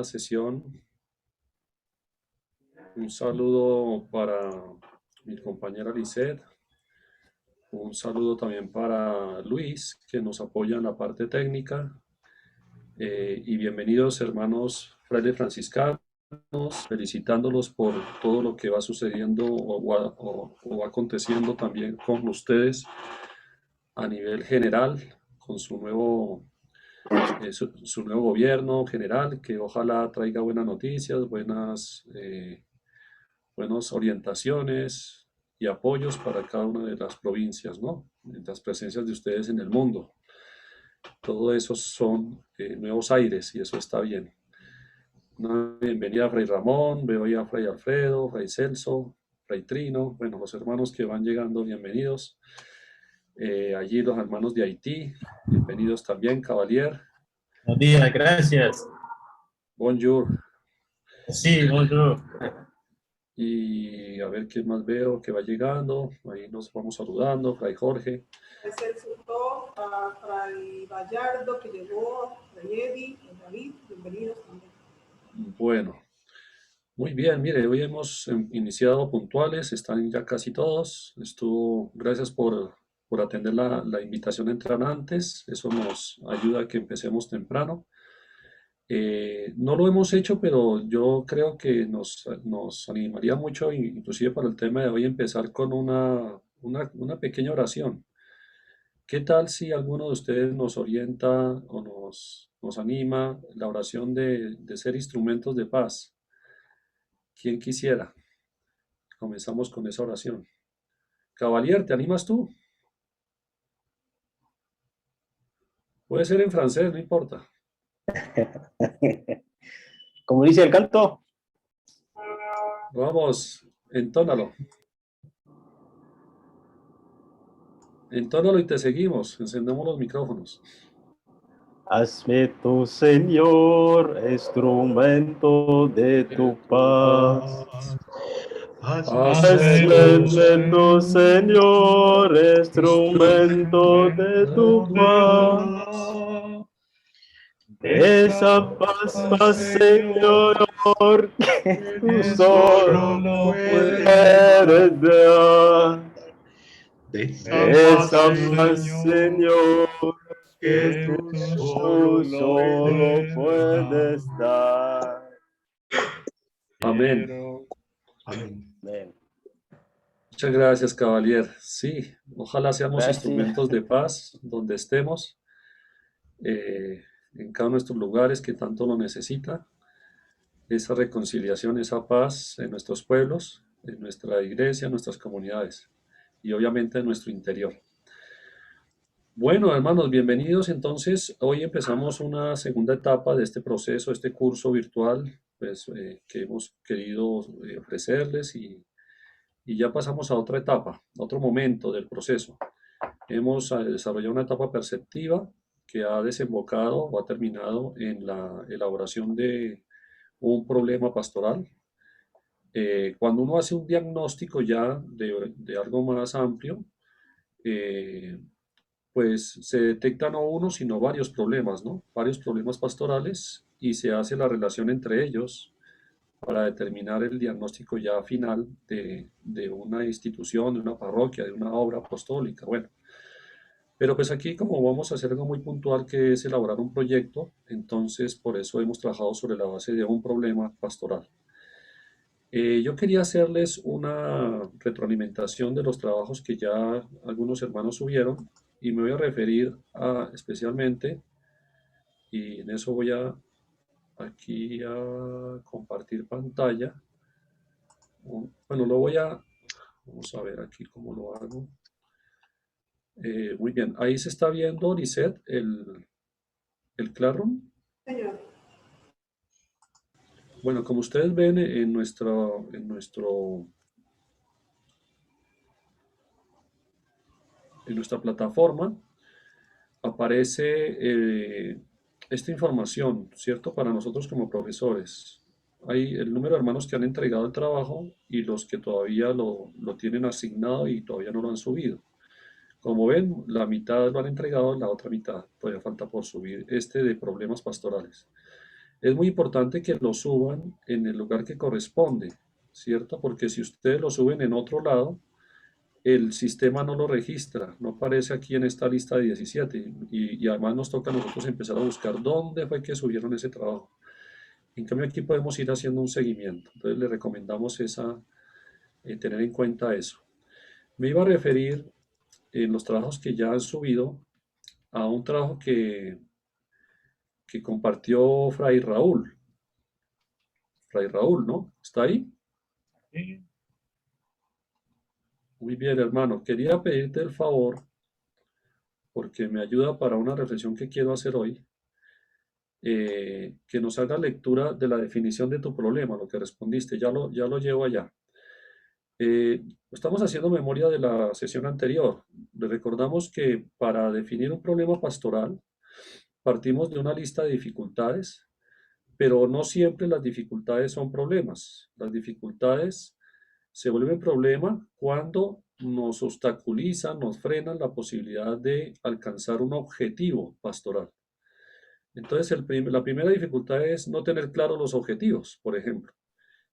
Sesión. Un saludo para mi compañera Lisette. Un saludo también para Luis, que nos apoya en la parte técnica. Y bienvenidos, hermanos frailes franciscanos, felicitándolos por todo lo que va sucediendo o aconteciendo también con ustedes a nivel general, con su nuevo gobierno general, que ojalá traiga buenas noticias, buenas orientaciones y apoyos para cada una de las provincias, ¿no? Las presencias de ustedes en el mundo. Todo eso son nuevos aires y eso está bien. Una bienvenida a Fray Ramón, veo ya a Fray Alfredo, Fray Celso, Fray Trino, bueno, los hermanos que van llegando, bienvenidos. Allí los hermanos de Haití, bienvenidos también, Cavalier. Buenos días, gracias. Bonjour. Sí, bonjour. Y a ver qué más veo que va llegando. Ahí nos vamos saludando. Fray Jorge. Es el surto a Fray Gallardo que llegó, Fray Eddie, David, bienvenidos también. Bueno, muy bien. Mire, hoy hemos iniciado puntuales. Están ya casi todos. Gracias por atender la invitación a entrar antes. Eso nos ayuda a que empecemos temprano. No lo hemos hecho, pero yo creo que nos animaría mucho, inclusive para el tema de hoy, empezar con una pequeña oración. ¿Qué tal si alguno de ustedes nos orienta o nos anima la oración de ser instrumentos de paz? ¿Quién quisiera? Comenzamos con esa oración. Cavalier, ¿te animas tú? Puede ser en francés, no importa. Como dice el canto. Vamos, entónalo. Entónalo y te seguimos. Encendemos los micrófonos. Hazme tu Señor, instrumento de tu paz. Hazme tu Señor, instrumento de tu paz. Esa paz, Señor, que tú solo puedes dar. Esa paz, Señor, que tú solo puedes dar. Amén. Amén. Muchas gracias, Cavalier. Sí, ojalá seamos Gracias. instrumentos de paz donde estemos, en cada uno de estos lugares que tanto lo necesita. Esa reconciliación, esa paz en nuestros pueblos, en nuestra iglesia, en nuestras comunidades y obviamente en nuestro interior. Bueno, hermanos, bienvenidos. Entonces, hoy empezamos una segunda etapa de este proceso, este curso virtual, pues, que hemos querido ofrecerles y ya pasamos a otra etapa, a otro momento del proceso. Hemos desarrollado una etapa perceptiva que ha desembocado o ha terminado en la elaboración de un problema pastoral. Cuando uno hace un diagnóstico ya de algo más amplio, eh, pues se detectan no uno, sino varios problemas, ¿no? Varios problemas pastorales y se hace la relación entre ellos para determinar el diagnóstico ya final de una institución, de una parroquia, de una obra apostólica. Bueno, pero pues aquí como vamos a hacer algo muy puntual que es elaborar un proyecto, entonces por eso hemos trabajado sobre la base de un problema pastoral. Yo quería hacerles una retroalimentación de los trabajos que ya algunos hermanos subieron y me voy a referir a especialmente, y en eso voy a aquí a compartir pantalla. Bueno, vamos a ver aquí cómo lo hago. Muy bien, ahí se está viendo, Lisette, el Classroom. Señor. Bueno, como ustedes ven en nuestra plataforma, aparece esta información, ¿cierto? Para nosotros como profesores. Hay el número de hermanos que han entregado el trabajo y los que todavía lo tienen asignado y todavía no lo han subido. Como ven, la mitad lo han entregado, la otra mitad todavía falta por subir, este de problemas pastorales. Es muy importante que lo suban en el lugar que corresponde, ¿cierto? Porque si ustedes lo suben en otro lado, el sistema no lo registra, no aparece aquí en esta lista de 17 y además nos toca a nosotros empezar a buscar dónde fue que subieron ese trabajo. En cambio aquí podemos ir haciendo un seguimiento, entonces le recomendamos tener en cuenta eso. Me iba a referir en los trabajos que ya han subido a un trabajo que compartió Fray Raúl. Fray Raúl, ¿no? ¿Está ahí? Sí. Muy bien, hermano. Quería pedirte el favor, porque me ayuda para una reflexión que quiero hacer hoy, que nos haga lectura de la definición de tu problema, lo que respondiste. Ya lo llevo allá. Estamos haciendo memoria de la sesión anterior. Le recordamos que para definir un problema pastoral partimos de una lista de dificultades, pero no siempre las dificultades son problemas. Las dificultades se vuelven problema cuando nos obstaculizan, nos frenan la posibilidad de alcanzar un objetivo pastoral. Entonces, la primera dificultad es no tener claros los objetivos, por ejemplo,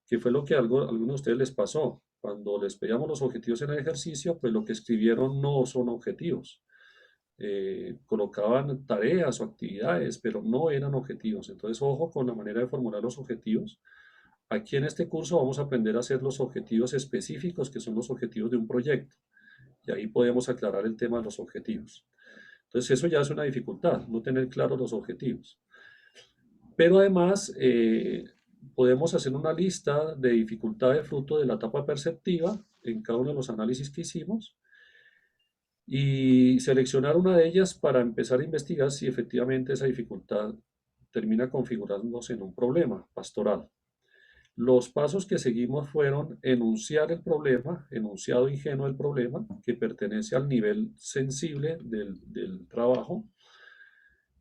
que fue lo que a algunos de ustedes les pasó. Cuando les pedíamos los objetivos en el ejercicio, pues lo que escribieron no son objetivos. Colocaban tareas o actividades, pero no eran objetivos. Entonces, ojo con la manera de formular los objetivos. Aquí en este curso vamos a aprender a hacer los objetivos específicos, que son los objetivos de un proyecto. Y ahí podemos aclarar el tema de los objetivos. Entonces, eso ya es una dificultad, no tener claros los objetivos. Pero además, podemos hacer una lista de dificultades fruto de la etapa perceptiva en cada uno de los análisis que hicimos y seleccionar una de ellas para empezar a investigar si efectivamente esa dificultad termina configurándose en un problema pastoral. Los pasos que seguimos fueron enunciar el problema, enunciado ingenuo del problema, que pertenece al nivel sensible del trabajo,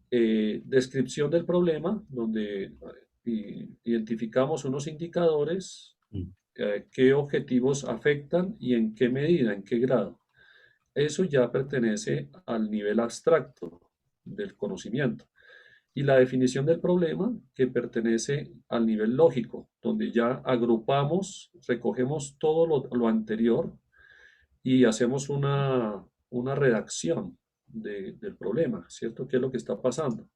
descripción del problema, donde identificamos unos indicadores, qué objetivos afectan y en qué medida, en qué grado. Eso ya pertenece al nivel abstracto del conocimiento. Y la definición del problema que pertenece al nivel lógico, donde ya agrupamos, recogemos todo lo anterior y hacemos una redacción del problema, ¿cierto? ¿Qué es lo que está pasando?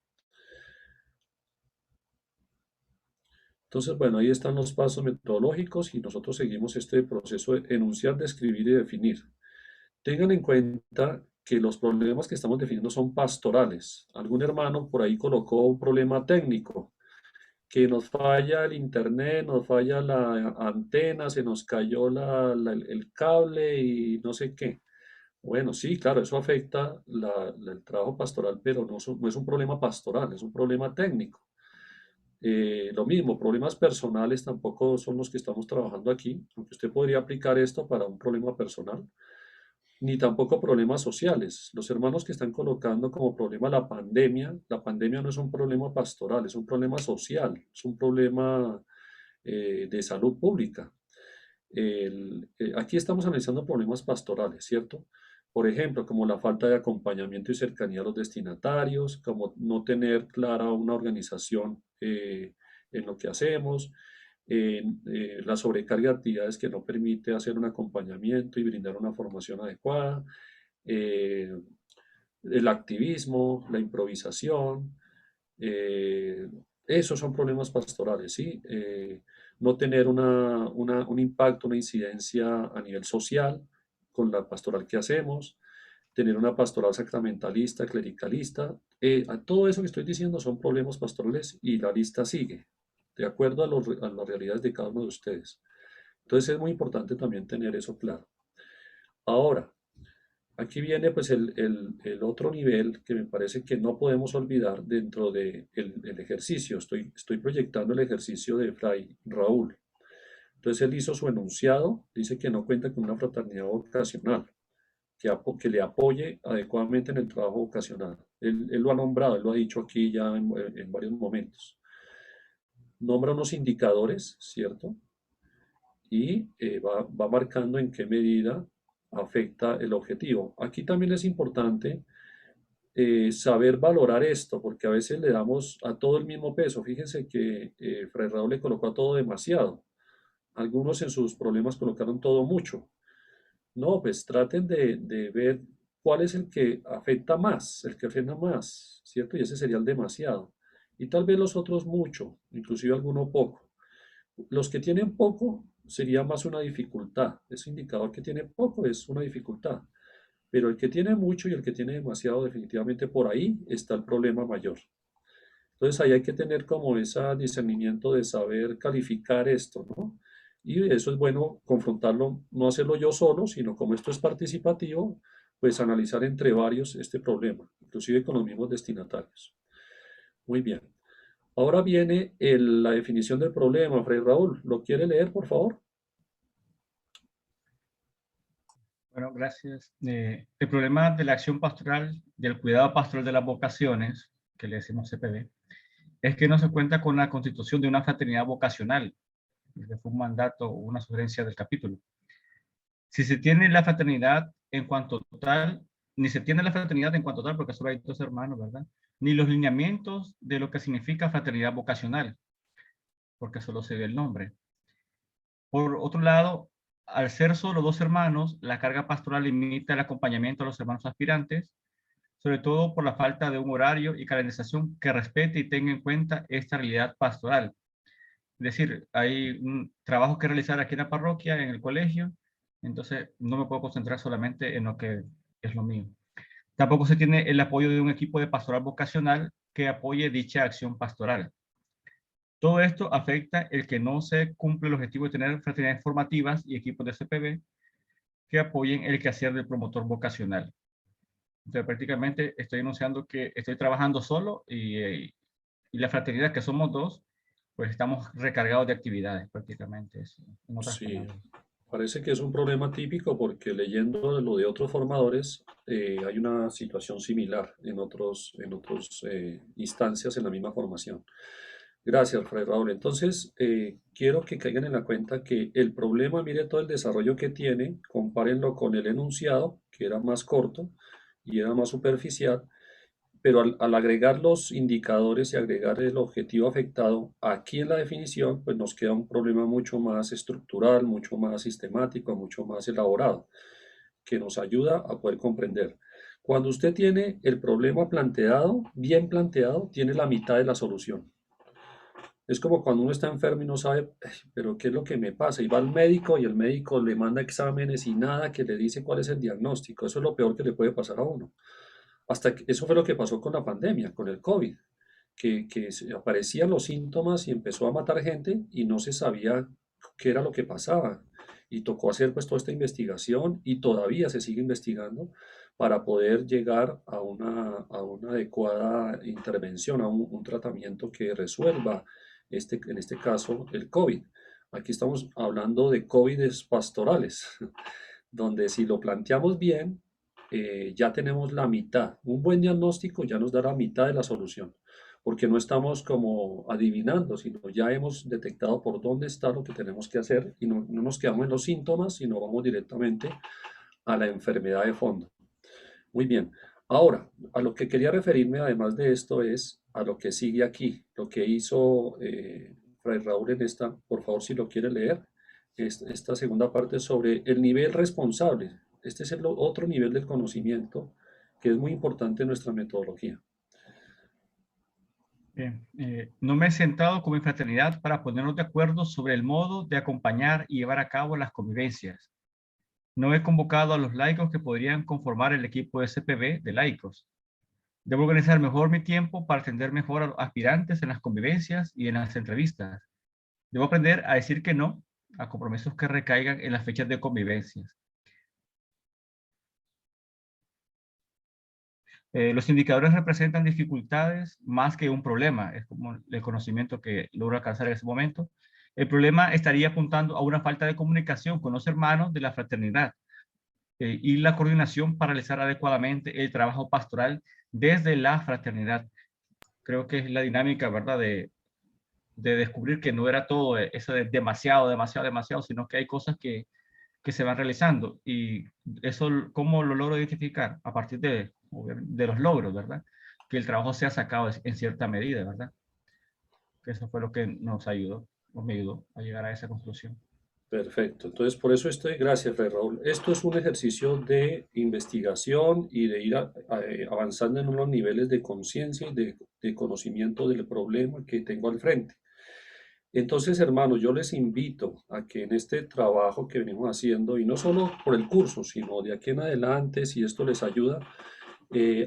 Entonces, bueno, ahí están los pasos metodológicos y nosotros seguimos este proceso de enunciar, describir y definir. Tengan en cuenta que los problemas que estamos definiendo son pastorales. Algún hermano por ahí colocó un problema técnico, que nos falla el internet, nos falla la antena, se nos cayó el cable y no sé qué. Bueno, sí, claro, eso afecta el trabajo pastoral, pero no es un problema pastoral, es un problema técnico. Lo mismo, problemas personales tampoco son los que estamos trabajando aquí, aunque usted podría aplicar esto para un problema personal, ni tampoco problemas sociales. Los hermanos que están colocando como problema la pandemia no es un problema pastoral, es un problema social, es un problema de salud pública. Aquí estamos analizando problemas pastorales, ¿cierto? Por ejemplo, como la falta de acompañamiento y cercanía a los destinatarios, como no tener clara una organización en lo que hacemos, la sobrecarga de actividades que no permite hacer un acompañamiento y brindar una formación adecuada, eh, el activismo, la improvisación, eh, esos son problemas pastorales, ¿sí? No tener un impacto, una incidencia a nivel social con la pastoral que hacemos, tener una pastoral sacramentalista, clericalista, a todo eso que estoy diciendo son problemas pastorales y la lista sigue, de acuerdo a las realidades de cada uno de ustedes. Entonces es muy importante también tener eso claro. Ahora, aquí viene pues el otro nivel que me parece que no podemos olvidar dentro del el ejercicio. Estoy proyectando el ejercicio de Fray Raúl. Entonces él hizo su enunciado, dice que no cuenta con una fraternidad vocacional, que le apoye adecuadamente en el trabajo vocacional. Él lo ha nombrado, él lo ha dicho aquí ya en varios momentos. Nombra unos indicadores, ¿cierto? Y va marcando en qué medida afecta el objetivo. Aquí también es importante saber valorar esto, porque a veces le damos a todo el mismo peso. Fíjense que Fray Raúl le colocó a todo demasiado. Algunos en sus problemas colocaron todo mucho. No, pues traten de ver cuál es el que afecta más, el que afecta más, ¿cierto? Y ese sería el demasiado. Y tal vez los otros mucho, inclusive alguno poco. Los que tienen poco sería más una dificultad. Ese indicador que tiene poco es una dificultad. Pero el que tiene mucho y el que tiene demasiado, definitivamente por ahí está el problema mayor. Entonces ahí hay que tener como ese discernimiento de saber calificar esto, ¿no? Y eso es bueno confrontarlo, no hacerlo yo solo, sino como esto es participativo, pues analizar entre varios este problema, inclusive con los mismos destinatarios. Muy bien. Ahora viene la definición del problema. Fray Raúl, ¿lo quiere leer, por favor? Bueno, gracias. El problema de la acción pastoral, del cuidado pastoral de las vocaciones, que le decimos CPV, es que no se cuenta con la constitución de una fraternidad vocacional. Ese fue un mandato o una sugerencia del capítulo. Si se tiene la fraternidad en cuanto tal, ni se tiene la fraternidad en cuanto tal, porque solo hay 2 hermanos, ¿verdad? Ni los lineamientos de lo que significa fraternidad vocacional, porque solo se ve el nombre. Por otro lado, al ser solo 2 hermanos, la carga pastoral limita el acompañamiento a los hermanos aspirantes, sobre todo por la falta de un horario y calendarización que respete y tenga en cuenta esta realidad pastoral. Es decir, hay un trabajo que realizar aquí en la parroquia, en el colegio, entonces no me puedo concentrar solamente en lo que es lo mío. Tampoco se tiene el apoyo de un equipo de pastoral vocacional que apoye dicha acción pastoral. Todo esto afecta el que no se cumple el objetivo de tener fraternidades formativas y equipos de CPV que apoyen el quehacer del promotor vocacional. Entonces, prácticamente estoy anunciando que estoy trabajando solo y la fraternidad, que somos 2, pues estamos recargados de actividades prácticamente, en otras Sí, palabras. parece que es un problema típico porque leyendo lo de otros formadores hay una situación similar en otros instancias en la misma formación. Gracias, Fray Raúl. Entonces, quiero que caigan en la cuenta que el problema, mire todo el desarrollo que tiene, compárenlo con el enunciado, que era más corto y era más superficial, pero al agregar los indicadores y agregar el objetivo afectado aquí en la definición, pues nos queda un problema mucho más estructural, mucho más sistemático, mucho más elaborado, que nos ayuda a poder comprender. Cuando usted tiene el problema planteado, bien planteado, tiene la mitad de la solución. Es como cuando uno está enfermo y no sabe, "Ay, pero ¿qué es lo que me pasa?" Y va al médico y el médico le manda exámenes y nada que le dice cuál es el diagnóstico. Eso es lo peor que le puede pasar a uno. Hasta que, eso fue lo que pasó con la pandemia, con el COVID, que aparecían los síntomas y empezó a matar gente y no se sabía qué era lo que pasaba. Y tocó hacer pues toda esta investigación y todavía se sigue investigando para poder llegar a una adecuada intervención, a un tratamiento que resuelva, en este caso, el COVID. Aquí estamos hablando de COVIDes pastorales, donde si lo planteamos bien, ya tenemos la mitad. Un buen diagnóstico ya nos da la mitad de la solución, porque no estamos como adivinando, sino ya hemos detectado por dónde está lo que tenemos que hacer y no nos quedamos en los síntomas, sino vamos directamente a la enfermedad de fondo. Muy bien. Ahora, a lo que quería referirme además de esto es a lo que sigue aquí, lo que hizo Fray Raúl en esta, por favor, si lo quiere leer, esta segunda parte sobre el nivel responsable. Este es el otro nivel del conocimiento que es muy importante en nuestra metodología. Bien, no me he sentado con mi fraternidad para ponernos de acuerdo sobre el modo de acompañar y llevar a cabo las convivencias. No he convocado a los laicos que podrían conformar el equipo de CPV de laicos. Debo organizar mejor mi tiempo para atender mejor a los aspirantes en las convivencias y en las entrevistas. Debo aprender a decir que no a compromisos que recaigan en las fechas de convivencias. Los indicadores representan dificultades más que un problema, es como el conocimiento que logro alcanzar en ese momento. El problema estaría apuntando a una falta de comunicación con los hermanos de la fraternidad y la coordinación para realizar adecuadamente el trabajo pastoral desde la fraternidad. Creo que es la dinámica, ¿verdad?, de descubrir que no era todo eso de demasiado, demasiado, demasiado, sino que hay cosas que se van realizando. Y eso, ¿cómo lo logro identificar? A partir de de los logros, ¿verdad? Que el trabajo sea sacado en cierta medida, ¿verdad? Que eso fue lo que nos ayudó, o me ayudó a llegar a esa conclusión. Perfecto. Entonces, por eso gracias, Fray Raúl. Esto es un ejercicio de investigación y de ir avanzando en unos niveles de conciencia y de conocimiento del problema que tengo al frente. Entonces, hermanos, yo les invito a que en este trabajo que venimos haciendo, y no solo por el curso, sino de aquí en adelante, si esto les ayuda,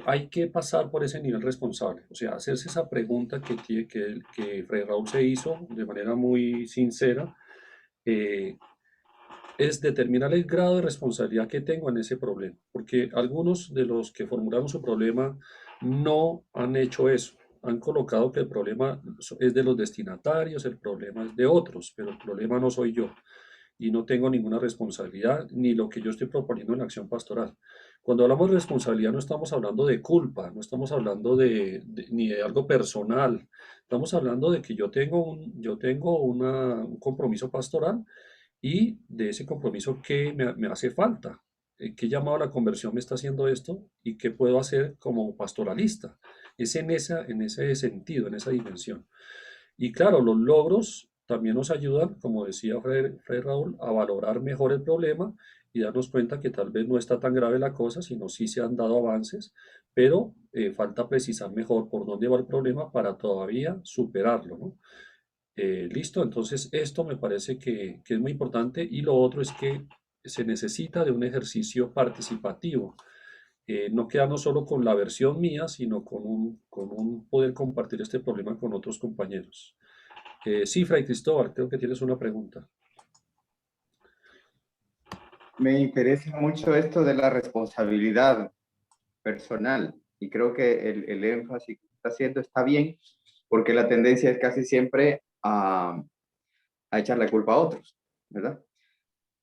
hay que pasar por ese nivel responsable. O sea, hacerse esa pregunta que Fray Raúl se hizo de manera muy sincera. Es determinar el grado de responsabilidad que tengo en ese problema, porque algunos de los que formularon su problema no han hecho eso, han colocado que el problema es de los destinatarios, el problema es de otros, pero el problema no soy yo y no tengo ninguna responsabilidad ni lo que yo estoy proponiendo en la acción pastoral. Cuando hablamos de responsabilidad no estamos hablando de culpa, no estamos hablando ni de algo personal, estamos hablando de que yo tengo un compromiso pastoral y de ese compromiso que me hace falta. ¿Qué llamado a la conversión me está haciendo esto? ¿Y qué puedo hacer como pastoralista? Es en ese sentido, en esa dimensión. Y claro, los logros también nos ayudan, como decía Fray Raúl, a valorar mejor el problema y darnos cuenta que tal vez no está tan grave la cosa, sino sí se han dado avances, pero falta precisar mejor por dónde va el problema para todavía superarlo, ¿no? Listo, entonces esto me parece que es muy importante y lo otro es que se necesita de un ejercicio participativo. No quedarnos solo con la versión mía, sino con un poder compartir este problema con otros compañeros. Sí, Fray Cristóbal, creo que tienes una pregunta. Me interesa mucho esto de la responsabilidad personal y creo que el énfasis que está haciendo está bien porque la tendencia es casi siempre a echar la culpa a otros, ¿verdad?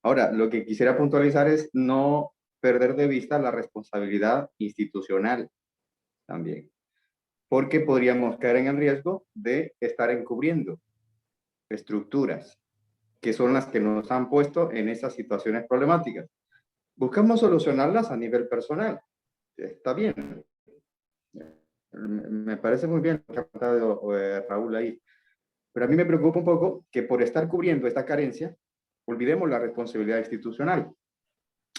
Ahora, lo que quisiera puntualizar es no perder de vista la responsabilidad institucional también, porque podríamos caer en el riesgo de estar encubriendo estructuras que son las que nos han puesto en esas situaciones problemáticas. Buscamos solucionarlas a nivel personal. Está bien. Me parece muy bien lo que ha contado Raúl ahí. Pero a mí me preocupa un poco que por estar cubriendo esta carencia, olvidemos la responsabilidad institucional.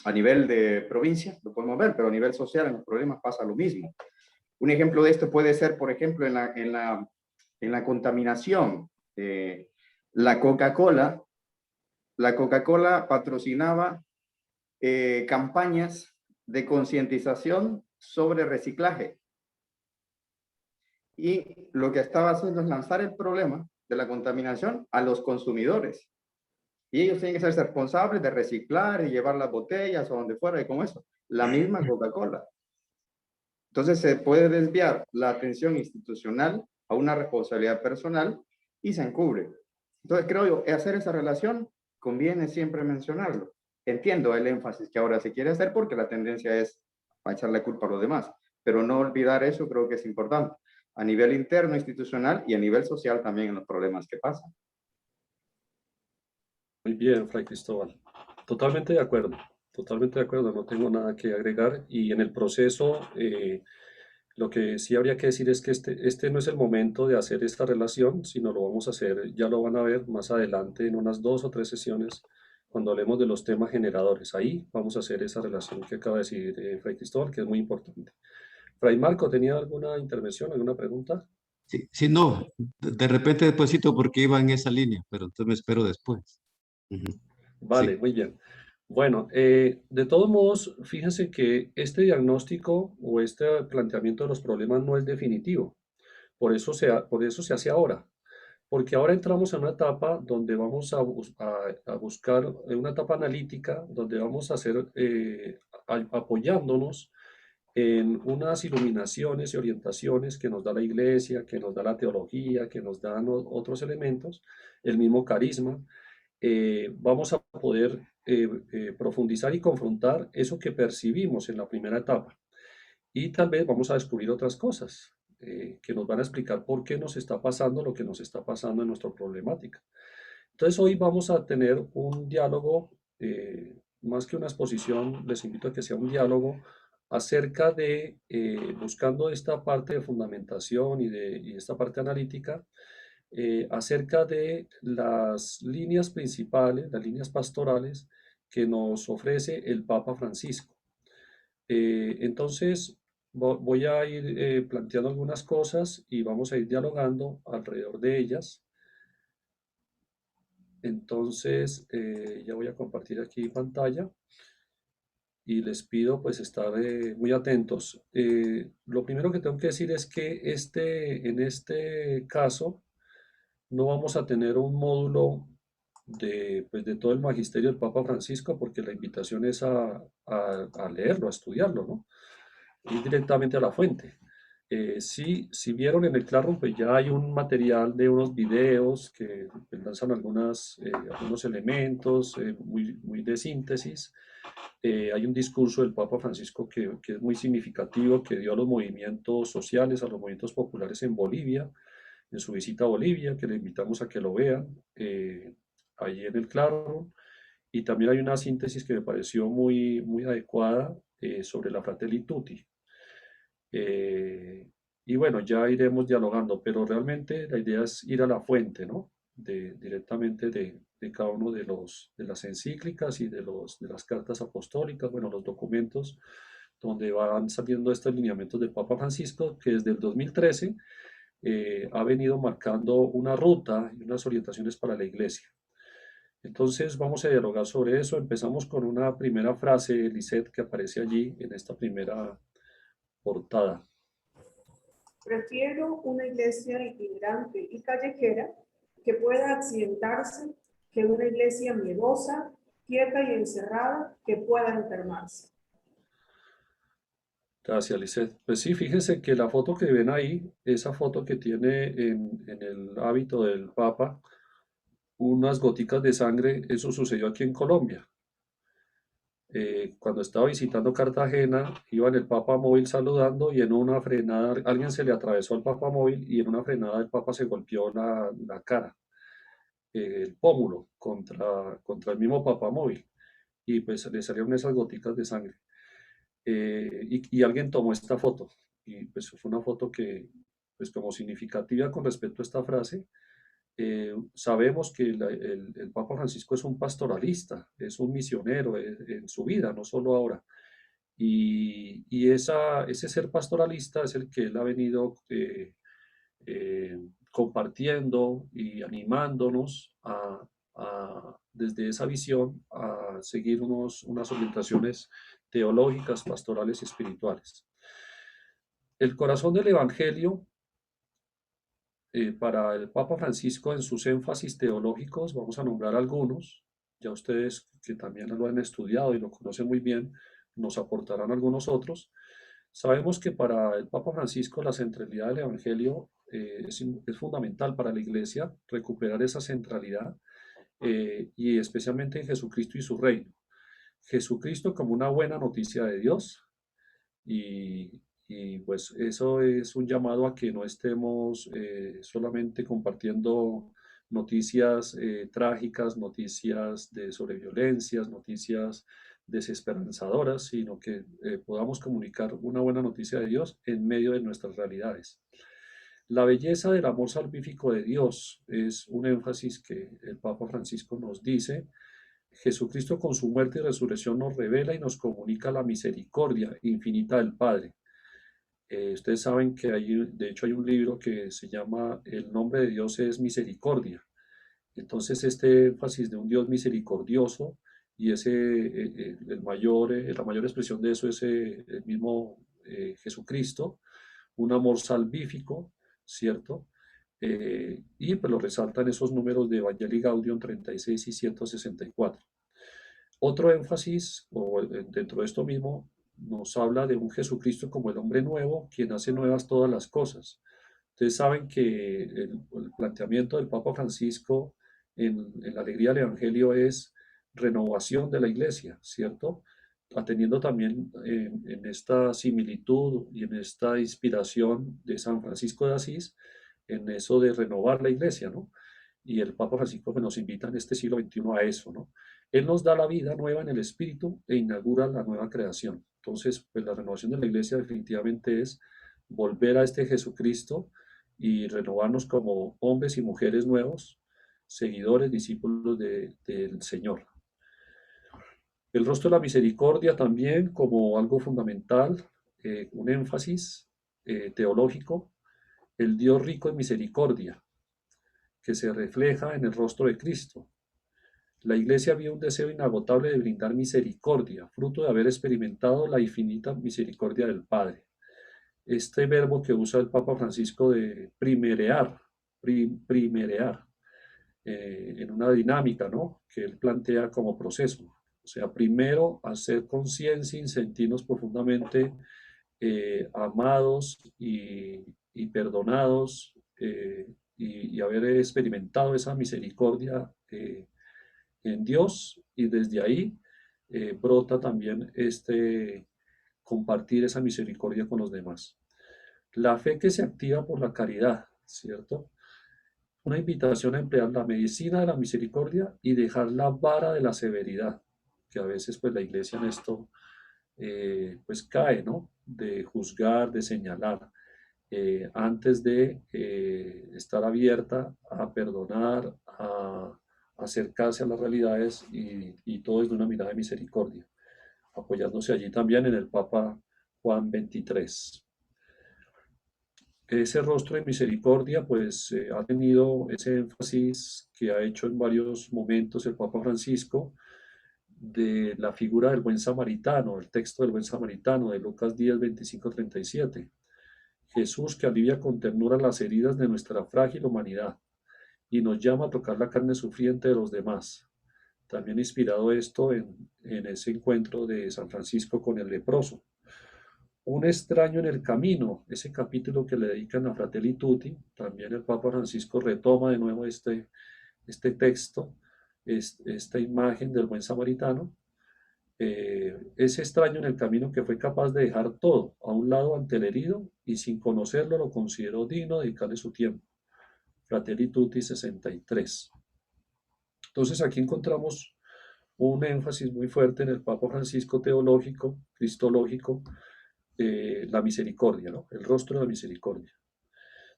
A nivel de provincia, lo podemos ver, pero a nivel social en los problemas pasa lo mismo. Un ejemplo de esto puede ser, por ejemplo, en la contaminación. La Coca-Cola patrocinaba campañas de concientización sobre reciclaje. Y lo que estaba haciendo es lanzar el problema de la contaminación a los consumidores. Y ellos tienen que ser responsables de reciclar y llevar las botellas o donde fuera y con eso. La misma Coca-Cola. Entonces se puede desviar la atención institucional a una responsabilidad personal y se encubre. Entonces creo yo, hacer esa relación conviene siempre mencionarlo. Entiendo el énfasis que ahora se quiere hacer porque la tendencia es a echar la culpa a los demás, pero no olvidar eso creo que es importante a nivel interno institucional y a nivel social también en los problemas que pasan. Muy bien, Fray Cristóbal. Totalmente de acuerdo, no tengo nada que agregar y en el proceso lo que sí habría que decir es que este no es el momento de hacer esta relación, sino lo vamos a hacer, ya lo van a ver más adelante en unas 2 o 3 sesiones cuando hablemos de los temas generadores. Ahí vamos a hacer esa relación que acaba de decir Fray Cristóbal, que es muy importante. Fray Marco, ¿tenía alguna intervención, alguna pregunta? Sí, sí, no, de repente despuésito porque iba en esa línea, pero entonces me espero después. Vale, Sí. muy bien. Bueno, de todos modos, fíjense que este diagnóstico o este planteamiento de los problemas no es definitivo. Por eso se hace ahora. Porque ahora entramos en una etapa donde vamos a buscar, una etapa analítica, donde vamos a hacer, apoyándonos en unas iluminaciones y orientaciones que nos da la iglesia, que nos da la teología, que nos dan otros elementos, el mismo carisma. Vamos a poder profundizar y confrontar eso que percibimos en la primera etapa. Y tal vez vamos a descubrir otras cosas que nos van a explicar por qué nos está pasando lo que nos está pasando en nuestra problemática. Entonces hoy vamos a tener un diálogo, más que una exposición, les invito a que sea un diálogo acerca de, buscando esta parte de fundamentación y esta parte analítica, acerca de las líneas principales, las líneas pastorales que nos ofrece el Papa Francisco. Entonces, voy a ir planteando algunas cosas y vamos a ir dialogando alrededor de ellas. Entonces, ya voy a compartir aquí pantalla y les pido pues estar muy atentos. Lo primero que tengo que decir es que en este caso no vamos a tener un módulo pues, de todo el magisterio del Papa Francisco, porque la invitación es a leerlo, a estudiarlo, ¿no? Ir directamente a la fuente. Si vieron en el Classroom, pues ya hay un material de unos videos que lanzan algunos elementos muy de síntesis. Hay un discurso del Papa Francisco que es muy significativo, que dio a los movimientos sociales, a los movimientos populares en Bolivia, en su visita a Bolivia, que le invitamos a que lo vean allí en el Claro. Y también hay una síntesis que me pareció muy adecuada sobre la Fratelli Tutti. Y bueno, ya iremos dialogando, pero realmente la idea es ir a la fuente, ¿no? Directamente de cada uno de las encíclicas y de las cartas apostólicas, bueno, los documentos donde van saliendo estos lineamientos del Papa Francisco, que desde el 2013 ha venido marcando una ruta y unas orientaciones para la Iglesia. Entonces vamos a dialogar sobre eso. Empezamos con una primera frase, Lisette, que aparece allí en esta primera portada. Prefiero una iglesia itinerante y callejera que pueda accidentarse que una iglesia miedosa, quieta y encerrada que pueda enfermarse. Gracias, Lisette. Pues sí, fíjense que la foto que ven ahí, esa foto que tiene en el hábito del Papa, unas goticas de sangre, eso sucedió aquí en Colombia. Cuando estaba visitando Cartagena, iba en el Papa móvil saludando y en una frenada, alguien se le atravesó al Papa móvil y en una frenada el Papa se golpeó la cara, el pómulo, contra el mismo Papa móvil y pues le salieron esas goticas de sangre. Y alguien tomó esta foto y pues fue una foto que pues como significativa con respecto a esta frase. Sabemos que el Papa Francisco es un pastoralista, es un misionero en su vida, no solo ahora. Y ese ser pastoralista es el que él ha venido compartiendo y animándonos desde esa visión a seguir unas orientaciones teológicas, pastorales y espirituales. El corazón del Evangelio para el Papa Francisco en sus énfasis teológicos, vamos a nombrar algunos, ya ustedes que también lo han estudiado y lo conocen muy bien, nos aportarán algunos otros. Sabemos que para el Papa Francisco la centralidad del Evangelio es fundamental para la Iglesia, recuperar esa centralidad y especialmente en Jesucristo y su reino. Jesucristo como una buena noticia de Dios y pues eso es un llamado a que no estemos solamente compartiendo noticias trágicas, noticias sobre violencias, noticias desesperanzadoras, sino que podamos comunicar una buena noticia de Dios en medio de nuestras realidades. La belleza del amor salvífico de Dios es un énfasis que el Papa Francisco nos dice. Jesucristo con su muerte y resurrección nos revela y nos comunica la misericordia infinita del Padre. Ustedes saben que de hecho hay un libro que se llama El nombre de Dios es misericordia. Entonces este énfasis de un Dios misericordioso y la mayor expresión de eso es el mismo Jesucristo, un amor salvífico, ¿cierto? Y pues lo resaltan esos números de Evangelii Gaudium 36 y 164. Otro énfasis, dentro de esto mismo, nos habla de un Jesucristo como el hombre nuevo, quien hace nuevas todas las cosas. Ustedes saben que el planteamiento del Papa Francisco en la alegría del Evangelio es renovación de la iglesia, ¿cierto? Atendiendo también en esta similitud y en esta inspiración de San Francisco de Asís, en eso de renovar la iglesia, ¿no? Y el Papa Francisco nos invita en este siglo XXI a eso, ¿no? Él nos da la vida nueva en el Espíritu e inaugura la nueva creación. Entonces, pues la renovación de la iglesia definitivamente es volver a este Jesucristo y renovarnos como hombres y mujeres nuevos, seguidores, discípulos del Señor. El rostro de la misericordia también como algo fundamental, un énfasis teológico, el Dios rico en misericordia, que se refleja en el rostro de Cristo. La iglesia vio un deseo inagotable de brindar misericordia, fruto de haber experimentado la infinita misericordia del Padre. Este verbo que usa el Papa Francisco de primerear, en una dinámica, ¿no?, que él plantea como proceso. O sea, primero hacer conciencia y sentirnos profundamente amados y perdonados, y haber experimentado esa misericordia en Dios, y desde ahí brota también compartir esa misericordia con los demás. La fe que se activa por la caridad, ¿cierto? Una invitación a emplear la medicina de la misericordia y dejar la vara de la severidad, que a veces pues la iglesia en esto pues cae, ¿no? De juzgar, de señalar, antes de estar abierta a perdonar, a acercarse a las realidades, y todo desde una mirada de misericordia, apoyándose allí también en el Papa Juan XXIII. Ese rostro de misericordia pues ha tenido ese énfasis que ha hecho en varios momentos el Papa Francisco de la figura del buen samaritano, el texto del buen samaritano de Lucas 10, 25, 37. Jesús que alivia con ternura las heridas de nuestra frágil humanidad y nos llama a tocar la carne sufriente de los demás. También inspirado esto en ese encuentro de San Francisco con el leproso. Un extraño en el camino, ese capítulo que le dedican a Fratelli Tutti, también el Papa Francisco retoma de nuevo este texto, esta imagen del buen samaritano, ese extraño en el camino que fue capaz de dejar todo a un lado ante el herido y sin conocerlo lo consideró digno de dedicarle su tiempo. Fratelli Tutti 63. Entonces aquí encontramos un énfasis muy fuerte en el Papa Francisco teológico, cristológico, la misericordia, ¿no? El rostro de la misericordia.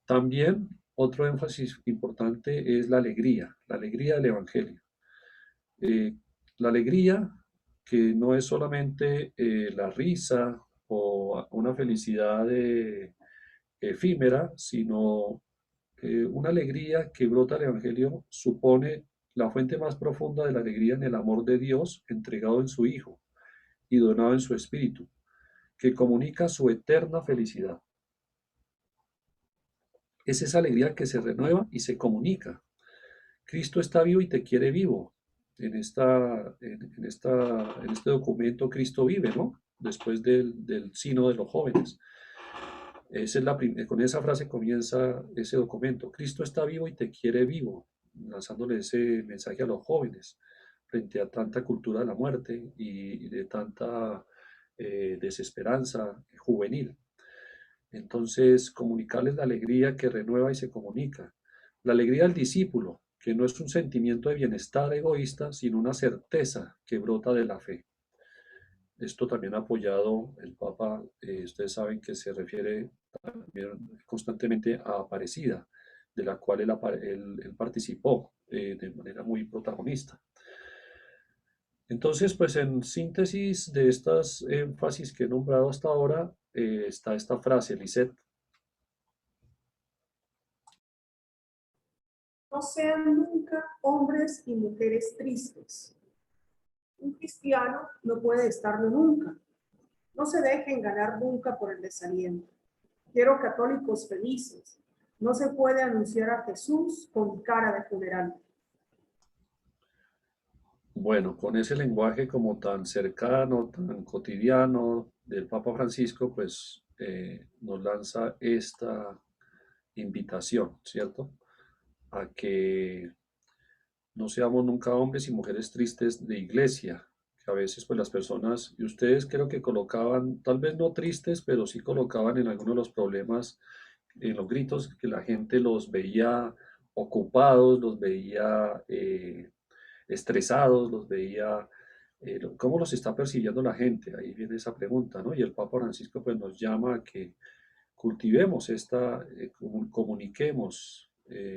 También otro énfasis importante es la alegría del Evangelio. La alegría que no es solamente la risa o una felicidad efímera, sino una alegría que brota del Evangelio supone la fuente más profunda de la alegría en el amor de Dios entregado en su Hijo y donado en su Espíritu, que comunica su eterna felicidad. Es esa alegría que se renueva y se comunica. Cristo está vivo y te quiere vivo. En este documento Cristo vive, ¿no? Después del Sínodo de los jóvenes. Con esa frase comienza ese documento. Cristo está vivo y te quiere vivo, lanzándole ese mensaje a los jóvenes frente a tanta cultura de la muerte y de tanta desesperanza juvenil. Entonces, comunicarles la alegría que renueva y se comunica. La alegría del discípulo, que no es un sentimiento de bienestar egoísta, sino una certeza que brota de la fe. Esto también ha apoyado el Papa, ustedes saben que se refiere también constantemente a Aparecida, de la cual él participó de manera muy protagonista. Entonces, pues en síntesis de estas énfasis que he nombrado hasta ahora, está esta frase, Lisette. No sean nunca hombres y mujeres tristes. Un cristiano no puede estarlo nunca. No se dejen ganar nunca por el desaliento. Quiero católicos felices. No se puede anunciar a Jesús con cara de funeral. Bueno, con ese lenguaje como tan cercano, tan cotidiano del Papa Francisco, pues nos lanza esta invitación, ¿cierto? A que no seamos nunca hombres y mujeres tristes de iglesia, que a veces pues las personas, y ustedes creo que colocaban, tal vez no tristes, pero sí colocaban en algunos de los problemas, en los gritos, que la gente los veía ocupados, los veía estresados, los veía ¿Cómo los está percibiendo la gente? Ahí viene esa pregunta, ¿no? Y el Papa Francisco pues nos llama a que cultivemos comuniquemos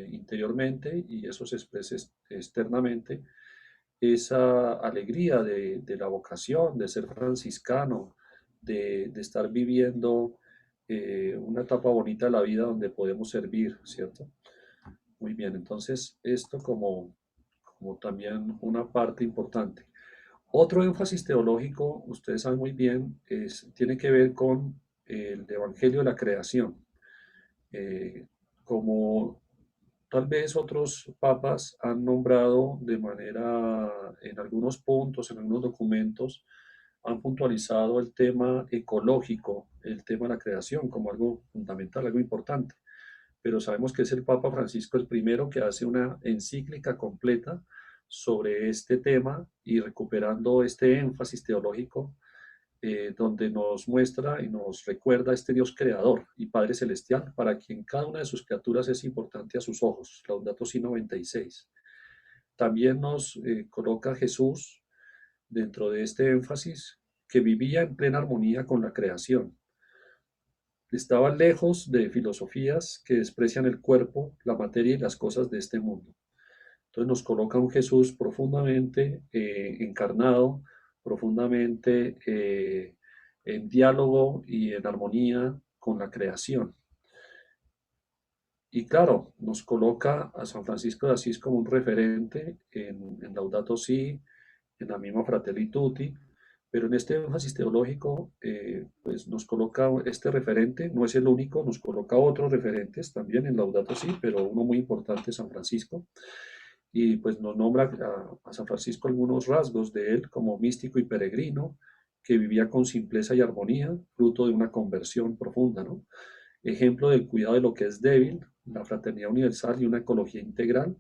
interiormente y eso se exprese externamente, esa alegría de la vocación, de ser franciscano, de estar viviendo una etapa bonita de la vida donde podemos servir, ¿cierto? Muy bien, entonces esto como también una parte importante. Otro énfasis teológico, ustedes saben muy bien, tiene que ver con el Evangelio de la creación. Como tal vez otros papas han nombrado de manera, en algunos puntos, en algunos documentos, han puntualizado el tema ecológico, el tema de la creación como algo fundamental, algo importante. Pero sabemos que es el Papa Francisco el primero que hace una encíclica completa sobre este tema y recuperando este énfasis teológico donde nos muestra y nos recuerda a este Dios creador y Padre celestial, para quien cada una de sus criaturas es importante a sus ojos, Laudato Si 96. También nos coloca a Jesús dentro de este énfasis, que vivía en plena armonía con la creación. Estaba lejos de filosofías que desprecian el cuerpo, la materia y las cosas de este mundo. Entonces nos coloca un Jesús profundamente encarnado, profundamente en diálogo y en armonía con la creación. Y claro, nos coloca a San Francisco de Asís como un referente en Laudato Si, en la misma Fratelli Tutti, pero en este énfasis teológico, pues nos coloca este referente, no es el único, nos coloca otros referentes también en Laudato Si, pero uno muy importante, San Francisco, y pues nos nombra a San Francisco algunos rasgos de él como místico y peregrino, que vivía con simpleza y armonía, fruto de una conversión profunda, ¿no? Ejemplo del cuidado de lo que es débil, la fraternidad universal y una ecología integral,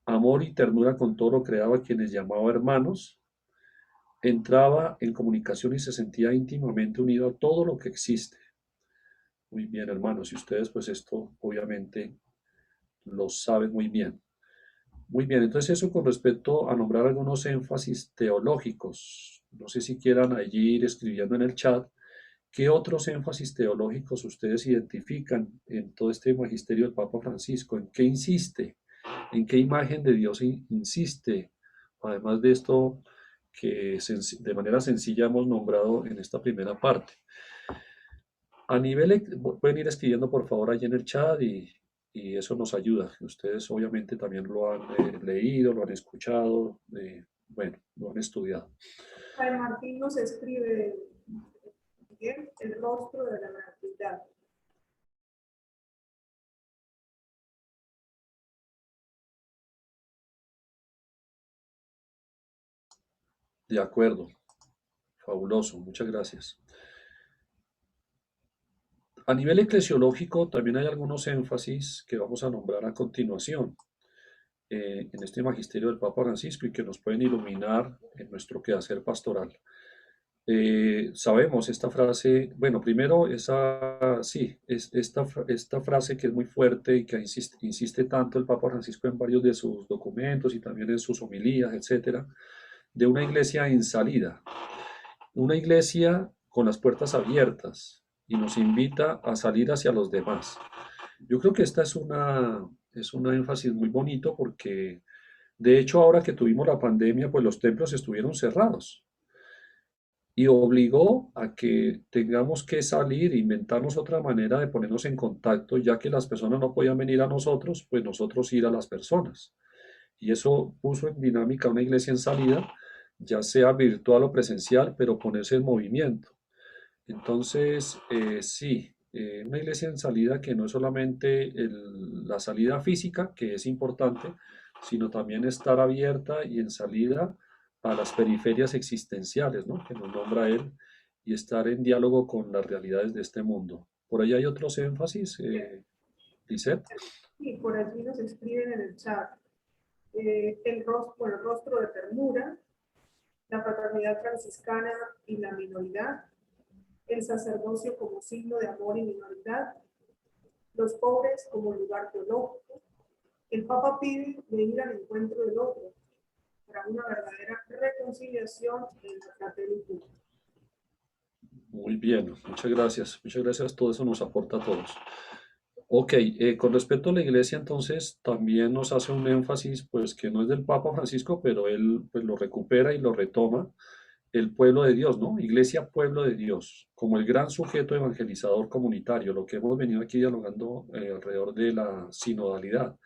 amor y ternura con todo lo creado a quienes llamaba hermanos, entraba en comunicación y se sentía íntimamente unido a todo lo que existe. Muy bien, hermanos, y ustedes pues esto obviamente lo saben muy bien. Muy bien, entonces eso con respecto a nombrar algunos énfasis teológicos. No sé si quieran allí ir escribiendo en el chat qué otros énfasis teológicos ustedes identifican en todo este magisterio del Papa Francisco, en qué insiste, en qué imagen de Dios insiste, además de esto que de manera sencilla hemos nombrado en esta primera parte. A nivel, pueden ir escribiendo por favor allí en el chat y eso nos ayuda. Ustedes obviamente también lo han leído, lo han escuchado, bueno, lo han estudiado. Padre Martín nos escribe, Miguel, el rostro de la gratuidad. De acuerdo, fabuloso, muchas gracias. A nivel eclesiológico también hay algunos énfasis que vamos a nombrar a continuación en este magisterio del Papa Francisco y que nos pueden iluminar en nuestro quehacer pastoral. Sabemos esta frase, bueno, primero esta frase que es muy fuerte y que insiste tanto el Papa Francisco en varios de sus documentos y también en sus homilías, etcétera, de una iglesia en salida, una iglesia con las puertas abiertas y nos invita a salir hacia los demás. Yo creo que esta es un énfasis muy bonito porque de hecho ahora que tuvimos la pandemia, pues los templos estuvieron cerrados y obligó a que tengamos que salir e inventarnos otra manera de ponernos en contacto, ya que las personas no podían venir a nosotros, pues nosotros ir a las personas. Y eso puso en dinámica una iglesia en salida, ya sea virtual o presencial, pero ponerse en movimiento. Entonces, sí, una iglesia en salida que no es solamente la salida física, que es importante, sino también estar abierta y en salida a las periferias existenciales, ¿no? Que nos nombra él, y estar en diálogo con las realidades de este mundo. Por ahí hay otros énfasis, Lisette. Sí, por allí nos escriben en el chat el rostro de ternura, la fraternidad franciscana y la minoridad, el sacerdocio como signo de amor y minoridad, los pobres como lugar teológico. El Papa pide de ir al encuentro del otro, para una verdadera reconciliación en la fraternidad. Muy bien, muchas gracias. Muchas gracias, todo eso nos aporta a todos. Ok, con respecto a la iglesia, entonces, también nos hace un énfasis, pues, que no es del Papa Francisco, pero él, pues, lo recupera y lo retoma, el pueblo de Dios, ¿no? Iglesia, pueblo de Dios, como el gran sujeto evangelizador comunitario, lo que hemos venido aquí dialogando alrededor de la sinodalidad.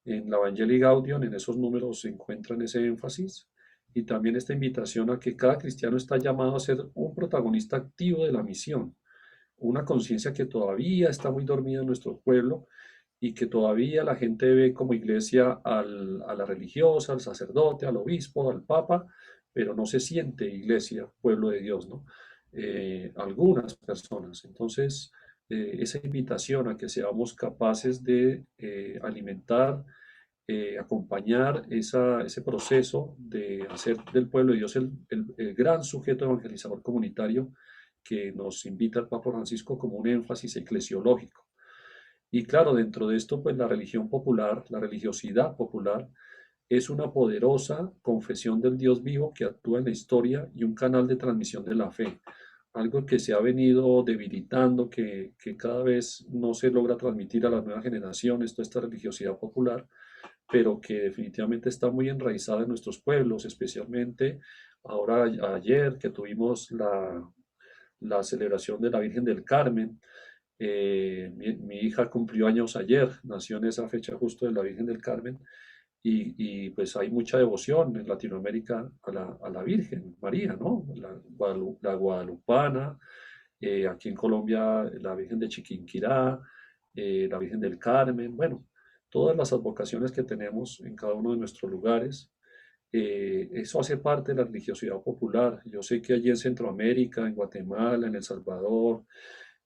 En la Evangelii Gaudium, en esos números se encuentran ese énfasis y también esta invitación a que cada cristiano está llamado a ser un protagonista activo de la misión, una conciencia que todavía está muy dormida en nuestro pueblo y que todavía la gente ve como iglesia a la religiosa, al sacerdote, al obispo, al papa, pero no se siente iglesia, pueblo de Dios, ¿no? Algunas personas. Entonces, esa invitación a que seamos capaces de alimentar, acompañar ese proceso de hacer del pueblo de Dios el gran sujeto evangelizador comunitario que nos invita el Papa Francisco como un énfasis eclesiológico. Y claro, dentro de esto, pues la religión popular, la religiosidad popular, es una poderosa confesión del Dios vivo que actúa en la historia y un canal de transmisión de la fe. Algo que se ha venido debilitando, que cada vez no se logra transmitir a las nuevas generaciones, toda esta religiosidad popular, pero que definitivamente está muy enraizada en nuestros pueblos, especialmente ahora ayer que tuvimos la celebración de la Virgen del Carmen. Mi hija cumplió años ayer, nació en esa fecha justo de la Virgen del Carmen, y pues hay mucha devoción en Latinoamérica a la Virgen María, ¿no? La guadalupana, aquí en Colombia la Virgen de Chiquinquirá, la Virgen del Carmen, bueno, todas las advocaciones que tenemos en cada uno de nuestros lugares. Eso hace parte de la religiosidad popular. Yo sé que allí en Centroamérica, en Guatemala, en El Salvador,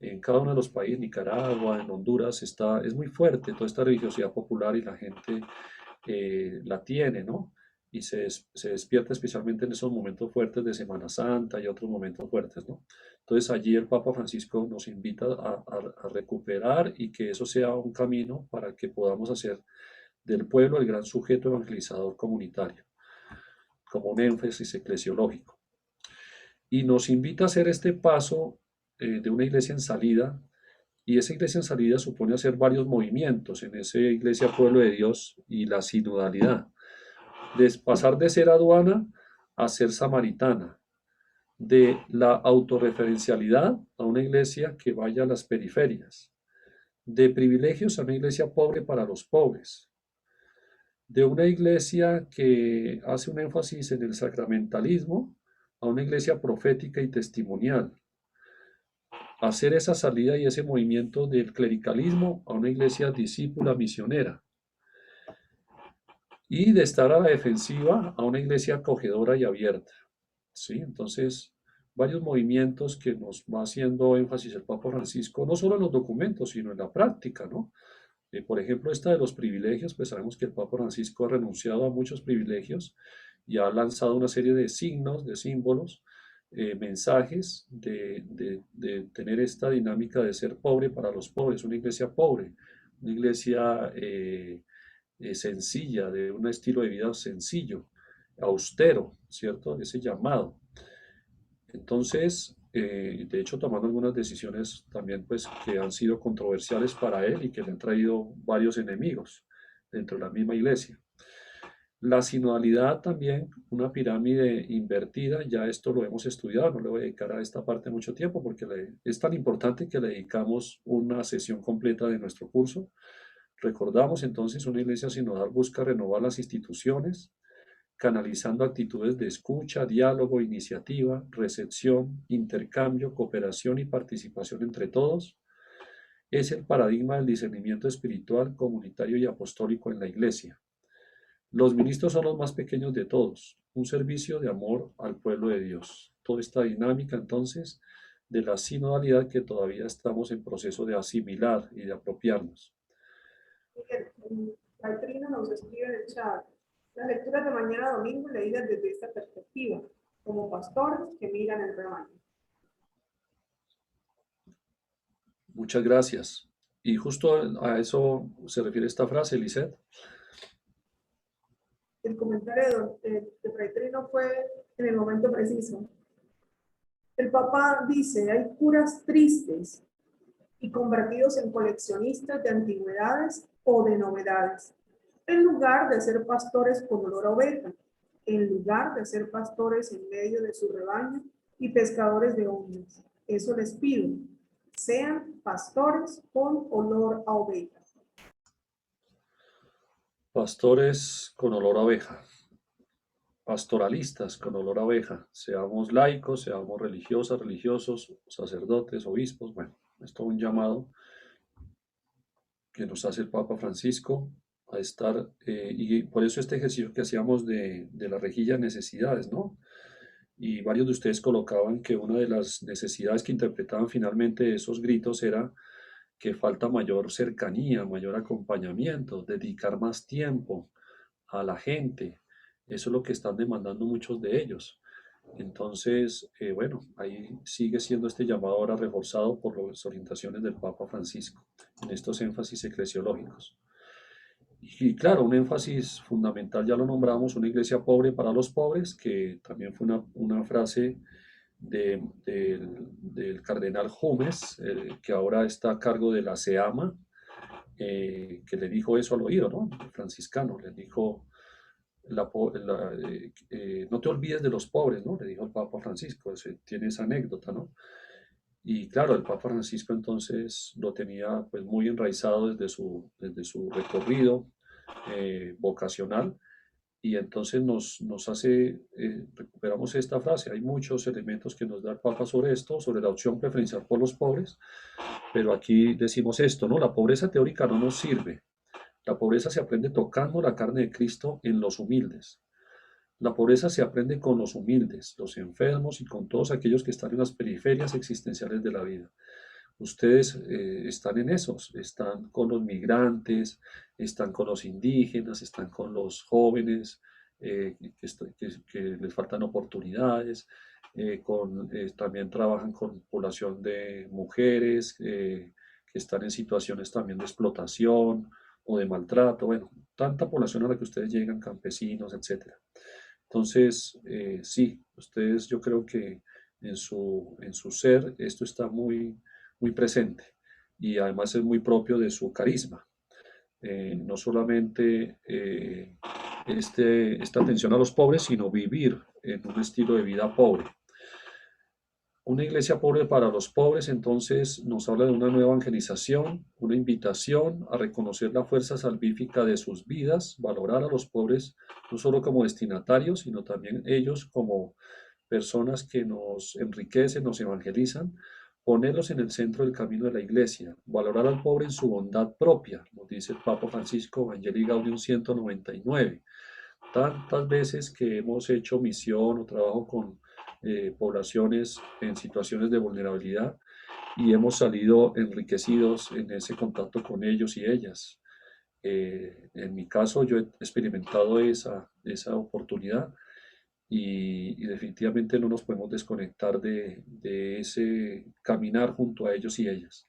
en cada uno de los países, Nicaragua, en Honduras, es muy fuerte toda esta religiosidad popular y la gente la tiene, ¿no? Y se despierta especialmente en esos momentos fuertes de Semana Santa y otros momentos fuertes, ¿no? Entonces allí el Papa Francisco nos invita a recuperar y que eso sea un camino para que podamos hacer del pueblo el gran sujeto evangelizador comunitario, como un énfasis eclesiológico. Y nos invita a hacer este paso de una iglesia en salida, y esa iglesia en salida supone hacer varios movimientos en esa iglesia pueblo de Dios y la sinodalidad. Pasar de ser aduana a ser samaritana, de la autorreferencialidad a una iglesia que vaya a las periferias, de privilegios a una iglesia pobre para los pobres, de una iglesia que hace un énfasis en el sacramentalismo a una iglesia profética y testimonial, hacer esa salida y ese movimiento del clericalismo a una iglesia discípula misionera, y de estar a la defensiva a una iglesia acogedora y abierta. ¿Sí? Entonces, varios movimientos que nos va haciendo énfasis el Papa Francisco, no solo en los documentos, sino en la práctica, ¿no? Por ejemplo, esta de los privilegios, pues sabemos que el Papa Francisco ha renunciado a muchos privilegios y ha lanzado una serie de signos, de símbolos, mensajes de tener esta dinámica de ser pobre para los pobres, una iglesia pobre, una iglesia sencilla, de un estilo de vida sencillo, austero, ¿cierto? Ese llamado. Entonces, de hecho, tomando algunas decisiones también, pues, que han sido controversiales para él y que le han traído varios enemigos dentro de la misma iglesia. La sinodalidad también, una pirámide invertida, ya esto lo hemos estudiado, no le voy a dedicar a esta parte mucho tiempo porque es tan importante que le dedicamos una sesión completa de nuestro curso. Recordamos entonces, una iglesia sinodal busca renovar las instituciones, canalizando actitudes de escucha, diálogo, iniciativa, recepción, intercambio, cooperación y participación entre todos. Es el paradigma del discernimiento espiritual, comunitario y apostólico en la iglesia. Los ministros son los más pequeños de todos, un servicio de amor al pueblo de Dios. Toda esta dinámica entonces de la sinodalidad que todavía estamos en proceso de asimilar y de apropiarnos. Catrina nos escribe en el chat: las lecturas de mañana domingo leídas desde esta perspectiva, como pastores que miran el rebaño. Muchas gracias. Y justo a eso se refiere esta frase, Lisette. el comentario de Fray Trino fue en el momento preciso. El Papa dice, hay curas tristes y convertidos en coleccionistas de antigüedades o de novedades, en lugar de ser pastores con olor a oveja, en lugar de ser pastores en medio de su rebaño y pescadores de hombres. Eso les pido, sean pastores con olor a oveja. Pastores con olor a oveja, pastoralistas con olor a oveja, seamos laicos, seamos religiosas, religiosos, sacerdotes, obispos, bueno, es todo un llamado que nos hace el Papa Francisco a estar, y por eso este ejercicio que hacíamos de la rejilla de necesidades, ¿no? Y varios de ustedes colocaban que una de las necesidades que interpretaban finalmente esos gritos era que falta mayor cercanía, mayor acompañamiento, dedicar más tiempo a la gente. Eso es lo que están demandando muchos de ellos. Entonces, bueno, ahí sigue siendo este llamado ahora reforzado por las orientaciones del Papa Francisco en estos énfasis eclesiológicos. Y claro, un énfasis fundamental, ya lo nombramos, una iglesia pobre para los pobres, que también fue una frase del cardenal Humes, que ahora está a cargo de la SEAMA, que le dijo eso al oído, ¿no? El franciscano, le dijo, no te olvides de los pobres, ¿no? Le dijo el Papa Francisco, tiene esa anécdota, ¿no? Y claro, el Papa Francisco entonces lo tenía pues muy enraizado desde su recorrido vocacional, y entonces nos hace, recuperamos esta frase. Hay muchos elementos que nos da el Papa sobre esto, sobre la opción preferencial por los pobres, pero aquí decimos esto, ¿no? La pobreza teórica no nos sirve. La pobreza se aprende tocando la carne de Cristo en los humildes. La pobreza se aprende con los humildes, los enfermos y con todos aquellos que están en las periferias existenciales de la vida. Ustedes están en esos, están con los migrantes, están con los indígenas, están con los jóvenes que les faltan oportunidades, también trabajan con población de mujeres que están en situaciones también de explotación o de maltrato, bueno, tanta población a la que ustedes llegan, campesinos, etcétera. Entonces, sí, ustedes yo creo que en su ser esto está muy, muy presente, y además es muy propio de su carisma. No solamente esta atención a los pobres, sino vivir en un estilo de vida pobre. Una iglesia pobre para los pobres, entonces, nos habla de una nueva evangelización, una invitación a reconocer la fuerza salvífica de sus vidas, valorar a los pobres no solo como destinatarios, sino también ellos como personas que nos enriquecen, nos evangelizan, ponerlos en el centro del camino de la iglesia, valorar al pobre en su bondad propia, nos dice el Papa Francisco, Evangelii Gaudium 199. Tantas veces que hemos hecho misión o trabajo con poblaciones en situaciones de vulnerabilidad, y hemos salido enriquecidos en ese contacto con ellos y ellas. En mi caso, yo he experimentado esa oportunidad, y definitivamente no nos podemos desconectar de ese caminar junto a ellos y ellas.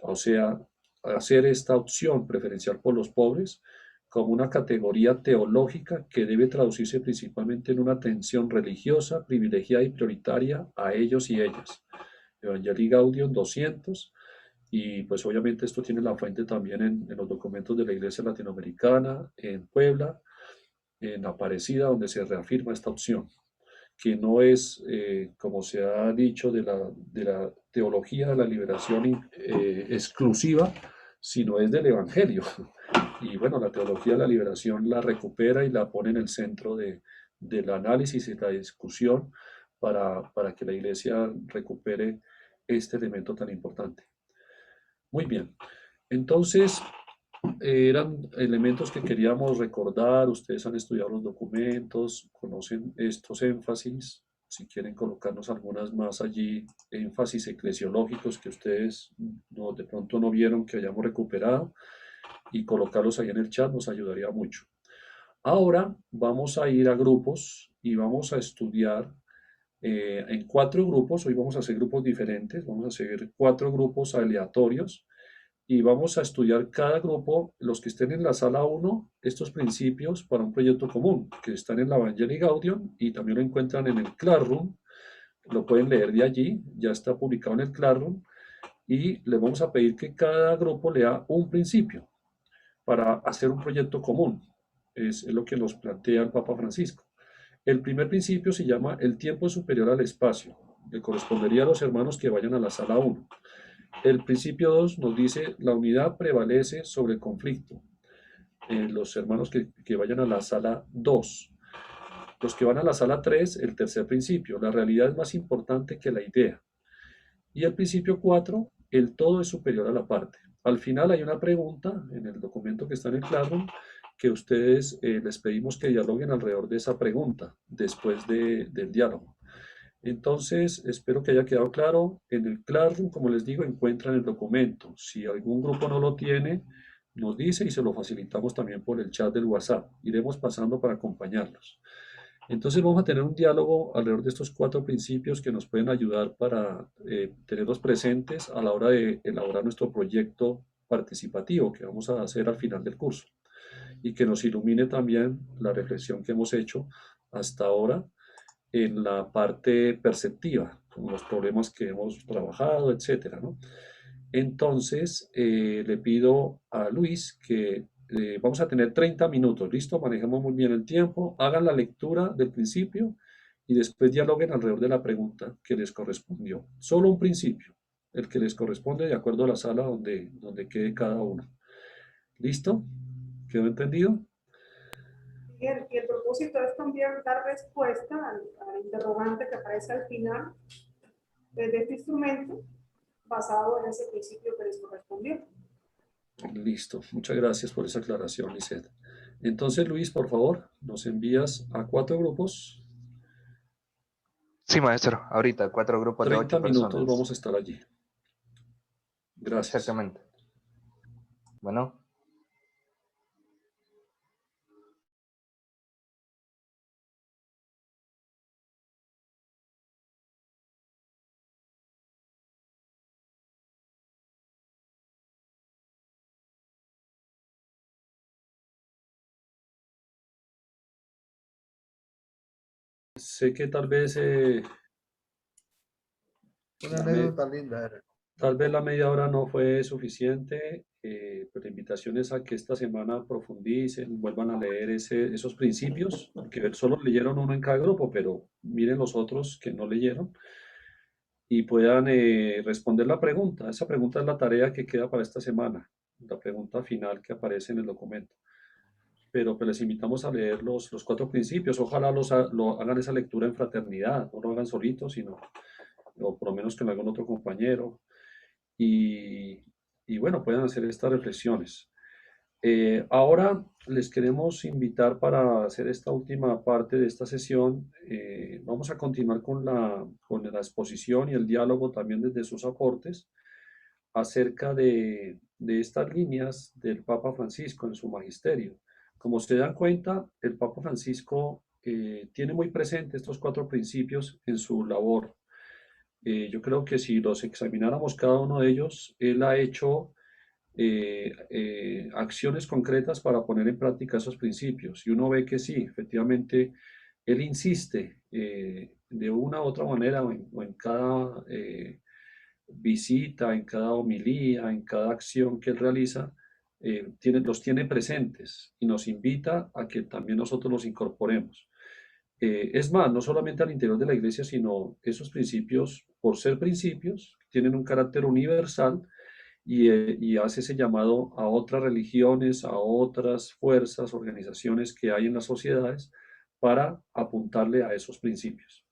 O sea, hacer esta opción preferencial por los pobres como una categoría teológica que debe traducirse principalmente en una atención religiosa, privilegiada y prioritaria a ellos y ellas. Evangelii Gaudium 200, y pues obviamente esto tiene la fuente también en los documentos de la Iglesia Latinoamericana, en Puebla, en Aparecida, donde se reafirma esta opción, que no es, como se ha dicho, de la teología de la liberación exclusiva, sino es del Evangelio. Y bueno, la teología de la liberación la recupera y la pone en el centro del análisis y la discusión para que la Iglesia recupere este elemento tan importante. Muy bien, entonces eran elementos que queríamos recordar. Ustedes han estudiado los documentos, conocen estos énfasis. Si quieren colocarnos algunas más allí, énfasis eclesiológicos que ustedes de pronto no vieron que hayamos recuperado, y colocarlos ahí en el chat nos ayudaría mucho. Ahora vamos a ir a grupos y vamos a estudiar en 4 grupos. Hoy vamos a hacer grupos diferentes, vamos a hacer 4 grupos aleatorios, y vamos a estudiar cada grupo, los que estén en la sala 1, estos principios para un proyecto común, que están en la Evangelii Gaudium y también lo encuentran en el Classroom, lo pueden leer de allí, ya está publicado en el Classroom, y les vamos a pedir que cada grupo lea un principio para hacer un proyecto común. Es lo que nos plantea el Papa Francisco. El primer principio se llama el tiempo es superior al espacio. Le correspondería a los hermanos que vayan a la sala 1. El principio 2 nos dice la unidad prevalece sobre el conflicto. Los hermanos que vayan a la sala 2. Los que van a la sala 3, el tercer principio, la realidad es más importante que la idea. Y el principio 4, el todo es superior a la parte. Al final hay una pregunta en el documento que está en el Classroom que ustedes les pedimos que dialoguen alrededor de esa pregunta después del diálogo. Entonces, espero que haya quedado claro. En el Classroom, como les digo, encuentran el documento. Si algún grupo no lo tiene, nos dice y se lo facilitamos también por el chat del WhatsApp. Iremos pasando para acompañarlos. Entonces vamos a tener un diálogo alrededor de estos 4 principios que nos pueden ayudar para tenerlos presentes a la hora de elaborar nuestro proyecto participativo que vamos a hacer al final del curso y que nos ilumine también la reflexión que hemos hecho hasta ahora en la parte perceptiva, con los problemas que hemos trabajado, etcétera, ¿no? Entonces, le pido a Luis que vamos a tener 30 minutos, ¿listo? Manejamos muy bien el tiempo, hagan la lectura del principio y después dialoguen alrededor de la pregunta que les correspondió. Solo un principio, el que les corresponde de acuerdo a la sala donde quede cada uno. ¿Listo? ¿Quedó entendido? Y el propósito es también dar respuesta al interrogante que aparece al final de este instrumento basado en ese principio que les correspondió. Listo, muchas gracias por esa aclaración, Lisette. Entonces, Luis, por favor, nos envías a 4 grupos. Sí, maestro, ahorita 4 grupos de 8 30 minutos personas. vamos a estar allí. Gracias. Exactamente. Bueno. Sé que tal vez Una anécdota linda era. tal vez la media hora no fue suficiente, pero la invitación es a que esta semana profundicen, vuelvan a leer esos principios, porque solo leyeron uno en cada grupo, pero miren los otros que no leyeron y puedan responder la pregunta. Esa pregunta es la tarea que queda para esta semana, la pregunta final que aparece en el documento. Pero pues les invitamos a leer los 4 principios. Ojalá lo hagan esa lectura en fraternidad, no lo hagan solitos, sino o por lo menos con algún otro compañero. Y bueno, puedan hacer estas reflexiones. Ahora les queremos invitar para hacer esta última parte de esta sesión. Vamos a continuar con la exposición y el diálogo también desde sus aportes acerca de estas líneas del Papa Francisco en su magisterio. Como se dan cuenta, el Papa Francisco tiene muy presente estos 4 principios en su labor. Yo creo que si los examináramos cada uno de ellos, él ha hecho acciones concretas para poner en práctica esos principios. Y uno ve que sí, efectivamente, él insiste de una u otra manera o en cada visita, en cada homilía, en cada acción que él realiza, los tiene presentes y nos invita a que también nosotros los incorporemos. Es más, no solamente al interior de la iglesia, sino esos principios, por ser principios, tienen un carácter universal y hace ese llamado a otras religiones, a otras fuerzas, organizaciones que hay en las sociedades para apuntarle a esos principios.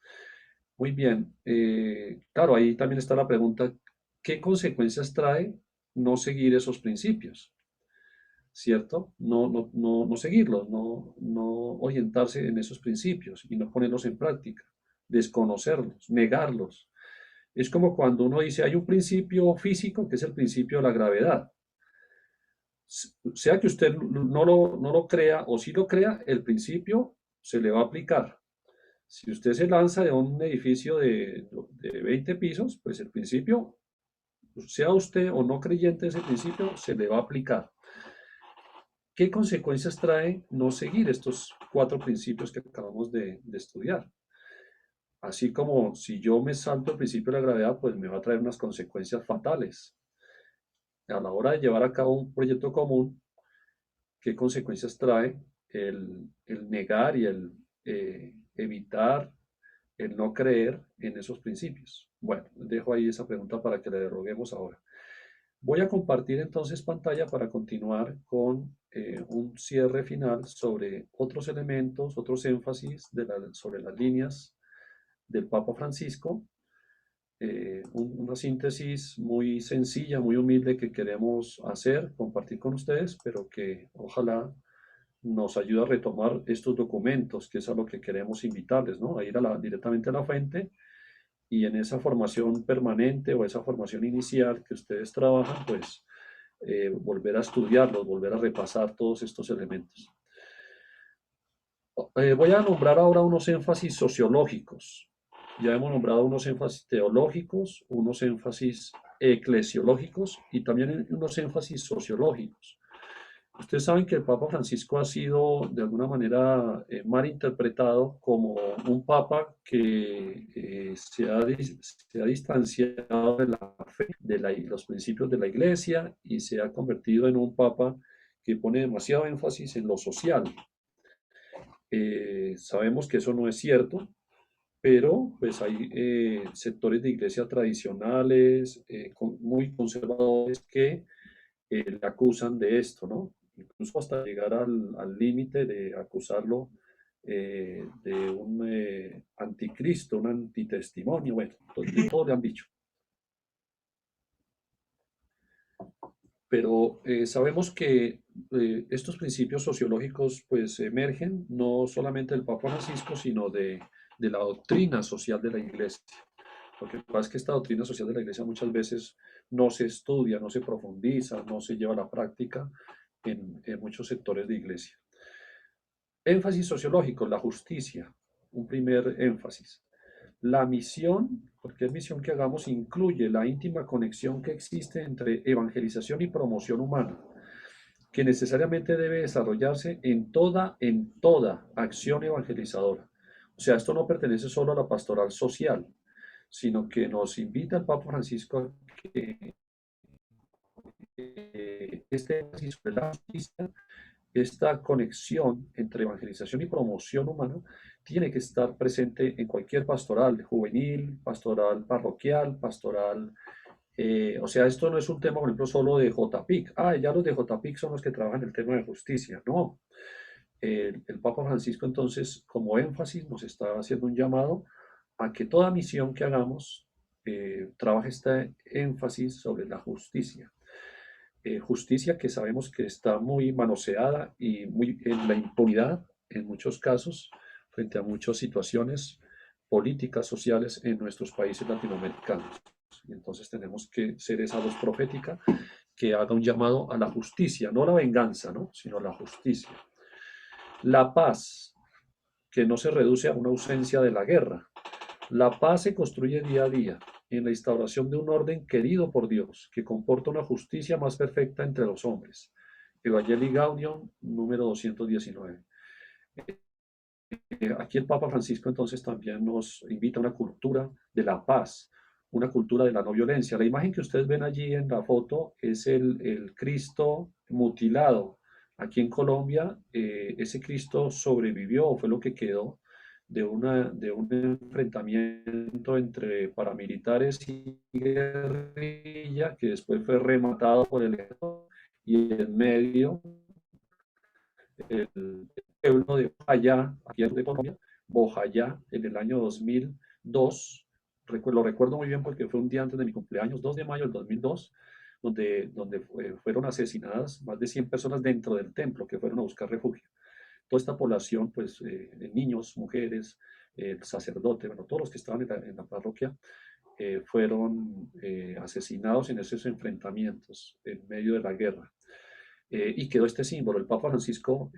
Muy bien, claro, ahí también está la pregunta, ¿qué consecuencias trae no seguir esos principios? ¿Cierto? No seguirlos, no orientarse en esos principios y no ponerlos en práctica, desconocerlos, negarlos. Es como cuando uno dice, hay un principio físico que es el principio de la gravedad. Sea que usted no lo crea o si lo crea, el principio se le va a aplicar. Si usted se lanza de un edificio de 20 pisos, pues el principio sea usted o no creyente de ese principio, se le va a aplicar. ¿Qué consecuencias trae no seguir estos 4 principios que acabamos de estudiar? Así como si yo me salto el principio de la gravedad, pues me va a traer unas consecuencias fatales. A la hora de llevar a cabo un proyecto común, ¿qué consecuencias trae el negar y el evitar, el no creer en esos principios? Bueno, dejo ahí esa pregunta para que le deroguemos ahora. Voy a compartir entonces pantalla para continuar con un cierre final sobre otros elementos, otros énfasis sobre las líneas del Papa Francisco. Una síntesis muy sencilla, muy humilde que queremos hacer, compartir con ustedes, pero que ojalá nos ayude a retomar estos documentos, que es a lo que queremos invitarles, ¿no? A ir directamente a la fuente y en esa formación permanente o esa formación inicial que ustedes trabajan, pues volver a estudiarlos, volver a repasar todos estos elementos. Voy a nombrar ahora unos énfasis sociológicos. Ya hemos nombrado unos énfasis teológicos, unos énfasis eclesiológicos y también unos énfasis sociológicos. Ustedes saben que el Papa Francisco ha sido de alguna manera mal interpretado como un papa que se ha distanciado de la fe, de los principios de la Iglesia y se ha convertido en un papa que pone demasiado énfasis en lo social. Sabemos que eso no es cierto, pero pues hay sectores de iglesia tradicionales, muy conservadores, que le acusan de esto, ¿no? Incluso hasta llegar al límite de acusarlo de un anticristo, un antitestimonio, bueno, todo le han dicho. Pero sabemos que estos principios sociológicos pues emergen no solamente del Papa Francisco, sino de la doctrina social de la Iglesia. Lo que pasa es que esta doctrina social de la Iglesia muchas veces no se estudia, no se profundiza, no se lleva a la práctica en muchos sectores de Iglesia. Énfasis sociológico, la justicia, un primer énfasis. La misión, cualquier misión que hagamos, incluye la íntima conexión que existe entre evangelización y promoción humana, que necesariamente debe desarrollarse en toda acción evangelizadora. O sea, esto no pertenece solo a la pastoral social, sino que nos invita el Papa Francisco a que este énfasis sobre la justicia, esta conexión entre evangelización y promoción humana tiene que estar presente en cualquier pastoral juvenil, pastoral parroquial, pastoral. O sea, esto no es un tema, por ejemplo, solo de JPIC. Ya los de JPIC son los que trabajan el tema de justicia. No. El Papa Francisco, entonces, como énfasis, nos está haciendo un llamado a que toda misión que hagamos trabaje este énfasis sobre la justicia. Justicia que sabemos que está muy manoseada y muy en la impunidad en muchos casos frente a muchas situaciones políticas, sociales en nuestros países latinoamericanos. Y entonces tenemos que ser esa voz profética que haga un llamado a la justicia, no a la venganza, ¿no? Sino a la justicia. La paz, que no se reduce a una ausencia de la guerra. La paz se construye día a día en la instauración de un orden querido por Dios, que comporta una justicia más perfecta entre los hombres. Evangelii Gaudium, número 219. Aquí el Papa Francisco entonces también nos invita a una cultura de la paz, una cultura de la no violencia. La imagen que ustedes ven allí en la foto es el Cristo mutilado. Aquí en Colombia, ese Cristo sobrevivió, fue lo que quedó de un enfrentamiento entre paramilitares y guerrilla, que después fue rematado por el ejército, y en medio el pueblo de Bojayá, aquí en Colombia, Bojayá, en el año 2002, lo recuerdo muy bien porque fue un día antes de mi cumpleaños, 2 de mayo del 2002, donde fueron asesinadas más de 100 personas dentro del templo que fueron a buscar refugio. Toda esta población, pues niños, mujeres, el sacerdote, bueno, todos los que estaban en la parroquia, fueron asesinados en esos enfrentamientos en medio de la guerra. Y quedó este símbolo. El Papa Francisco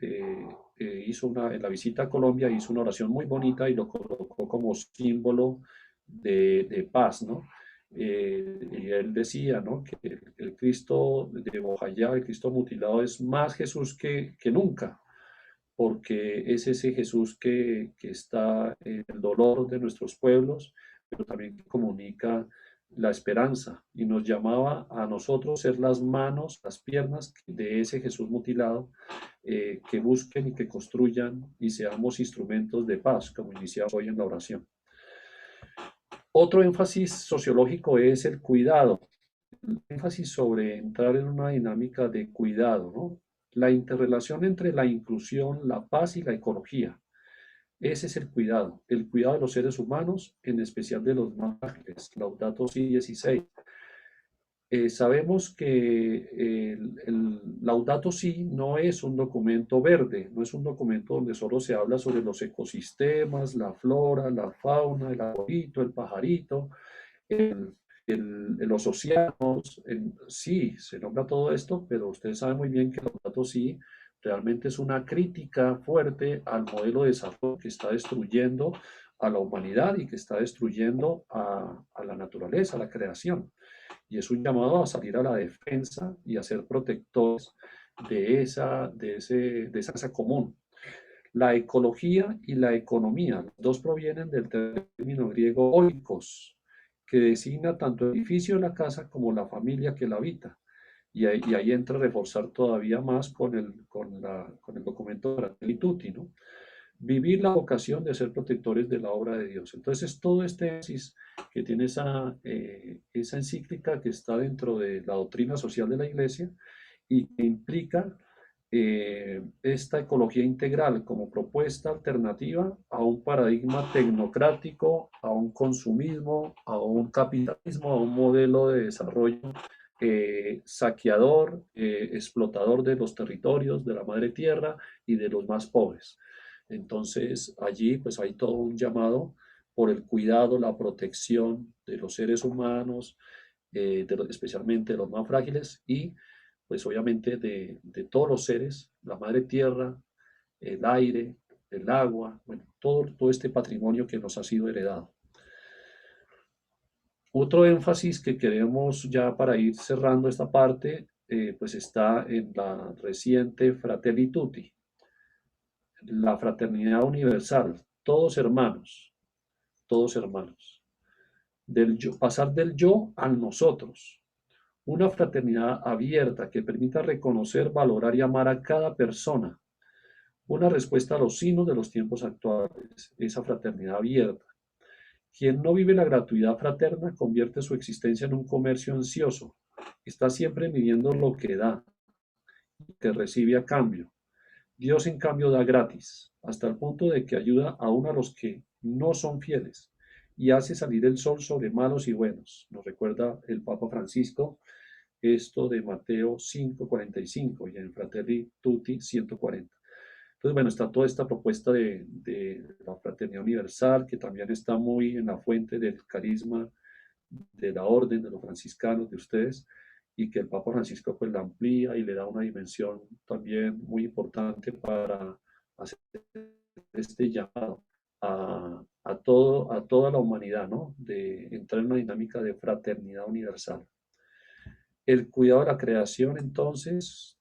hizo en la visita a Colombia hizo una oración muy bonita y lo colocó como símbolo de paz, ¿no? Y él decía, ¿no?, que el Cristo de Bojayá, el Cristo mutilado, es más Jesús que nunca, porque es ese Jesús que está en el dolor de nuestros pueblos, pero también que comunica la esperanza y nos llamaba a nosotros ser las manos, las piernas de ese Jesús mutilado, que busquen y que construyan y seamos instrumentos de paz, como iniciamos hoy en la oración. Otro énfasis sociológico es el cuidado, énfasis sobre entrar en una dinámica de cuidado, ¿no? La interrelación entre la inclusión, la paz y la ecología. Ese es el cuidado de los seres humanos, en especial de los más frágiles. Laudato Si 16. Sabemos que el Laudato Si no es un documento verde, no es un documento donde solo se habla sobre los ecosistemas, la flora, la fauna, el arbolito, el pajarito, los océanos. Sí, se nombra todo esto, pero ustedes saben muy bien que Laudato Si realmente es una crítica fuerte al modelo de desarrollo que está destruyendo a la humanidad y que está destruyendo a la naturaleza, a la creación. Y es un llamado a salir a la defensa y a ser protectores de esa casa común. La ecología y la economía, los dos provienen del término griego oikos, que designa tanto el edificio de la casa como la familia que la habita. Y ahí entra a reforzar todavía más con el documento Fratelli Tutti, ¿no? Vivir la vocación de ser protectores de la obra de Dios. Entonces, todo este énfasis que tiene esa encíclica que está dentro de la doctrina social de la Iglesia y que implica esta ecología integral como propuesta alternativa a un paradigma tecnocrático, a un consumismo, a un capitalismo, a un modelo de desarrollo saqueador, explotador de los territorios, de la madre tierra y de los más pobres. Entonces, allí pues hay todo un llamado por el cuidado, la protección de los seres humanos, especialmente de los más frágiles y pues obviamente de todos los seres, la madre tierra, el aire, el agua, bueno, todo este patrimonio que nos ha sido heredado. Otro énfasis que queremos ya para ir cerrando esta parte, pues está en la reciente Fratelli Tutti, la fraternidad universal, todos hermanos, pasar del yo al nosotros, una fraternidad abierta que permita reconocer, valorar y amar a cada persona, una respuesta a los signos de los tiempos actuales, esa fraternidad abierta. Quien no vive la gratuidad fraterna convierte su existencia en un comercio ansioso, está siempre midiendo lo que da, que recibe a cambio. Dios en cambio da gratis, hasta el punto de que ayuda aún a los que no son fieles y hace salir el sol sobre malos y buenos. Nos recuerda el Papa Francisco esto de Mateo 5:45 y en Fratelli Tutti 140. Entonces, bueno, está toda esta propuesta de la fraternidad universal, que también está muy en la fuente del carisma de la orden de los franciscanos, de ustedes, y que el Papa Francisco pues la amplía y le da una dimensión también muy importante para hacer este llamado a toda la humanidad, ¿no? De entrar en una dinámica de fraternidad universal. El cuidado de la creación, entonces,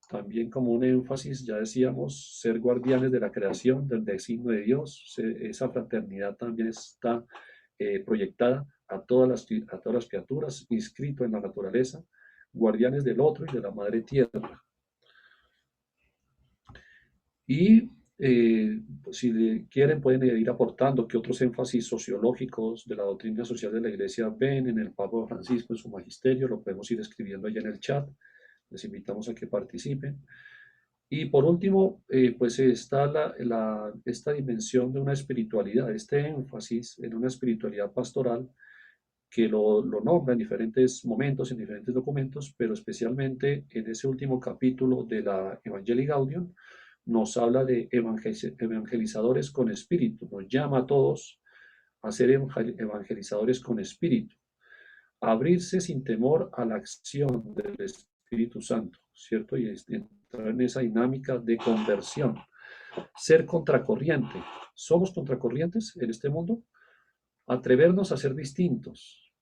también como un énfasis, ya decíamos, ser guardianes de la creación, del designio de Dios. Esa fraternidad también está proyectada a todas las criaturas, inscrito en la naturaleza, guardianes del otro y de la madre tierra. Y si quieren pueden ir aportando qué otros énfasis sociológicos de la doctrina social de la Iglesia ven en el Papa Francisco, en su magisterio, lo podemos ir escribiendo allá en el chat, les invitamos a que participen. Y por último, pues está esta dimensión de una espiritualidad, este énfasis en una espiritualidad pastoral que lo nombra en diferentes momentos, en diferentes documentos, pero especialmente en ese último capítulo de la Evangelii Gaudium, nos habla de evangelizadores con espíritu, nos llama a todos a ser evangelizadores con espíritu, a abrirse sin temor a la acción del Espíritu Santo, ¿cierto? Y entrar en esa dinámica de conversión, ser contracorriente. ¿Somos contracorrientes en este mundo? Atrevernos a ser distintos,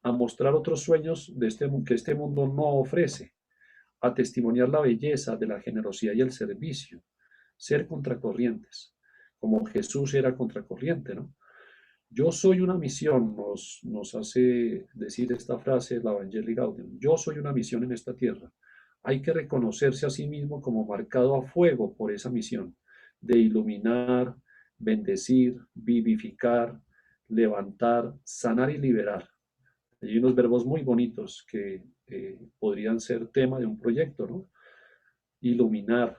a mostrar otros sueños de que este mundo no ofrece, a testimoniar la belleza de la generosidad y el servicio, ser contracorrientes, como Jesús era contracorriente, ¿no? Yo soy una misión, nos hace decir esta frase la Evangelii Gaudium. Yo soy una misión en esta tierra. Hay que reconocerse a sí mismo como marcado a fuego por esa misión de iluminar, bendecir, vivificar, levantar, sanar y liberar. Hay unos verbos muy bonitos que podrían ser tema de un proyecto, ¿no? Iluminar.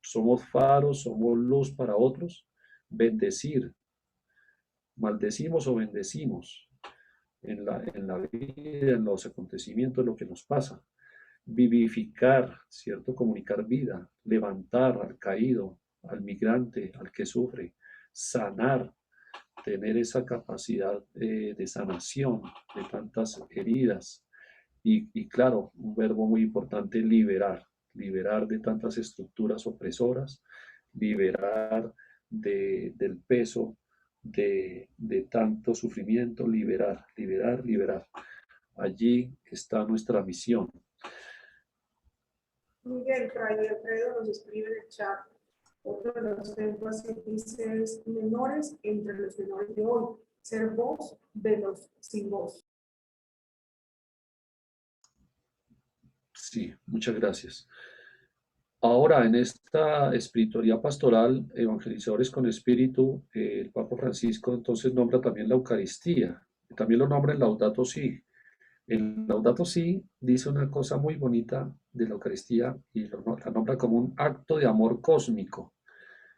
Somos faros, somos luz para otros. Bendecir. Maldecimos o bendecimos en la vida, en los acontecimientos, lo que nos pasa. Vivificar, ¿cierto? Comunicar vida, levantar al caído, al migrante, al que sufre, sanar, tener esa capacidad de sanación de tantas heridas. Y claro, un verbo muy importante, liberar, liberar de tantas estructuras opresoras, liberar del peso de tanto sufrimiento, liberar, liberar, liberar. Allí está nuestra misión. Miguel Fray Alfredo nos escribe en el chat. Otro de los énfasis dice es menores entre los menores de hoy, ser voz de los sin voz. Sí, muchas gracias. Ahora, en esta espiritualidad pastoral, evangelizadores con espíritu, el Papa Francisco entonces nombra también la Eucaristía. También lo nombra en Laudato Si. El Laudato Si dice una cosa muy bonita de la Eucaristía y la nombra como un acto de amor cósmico.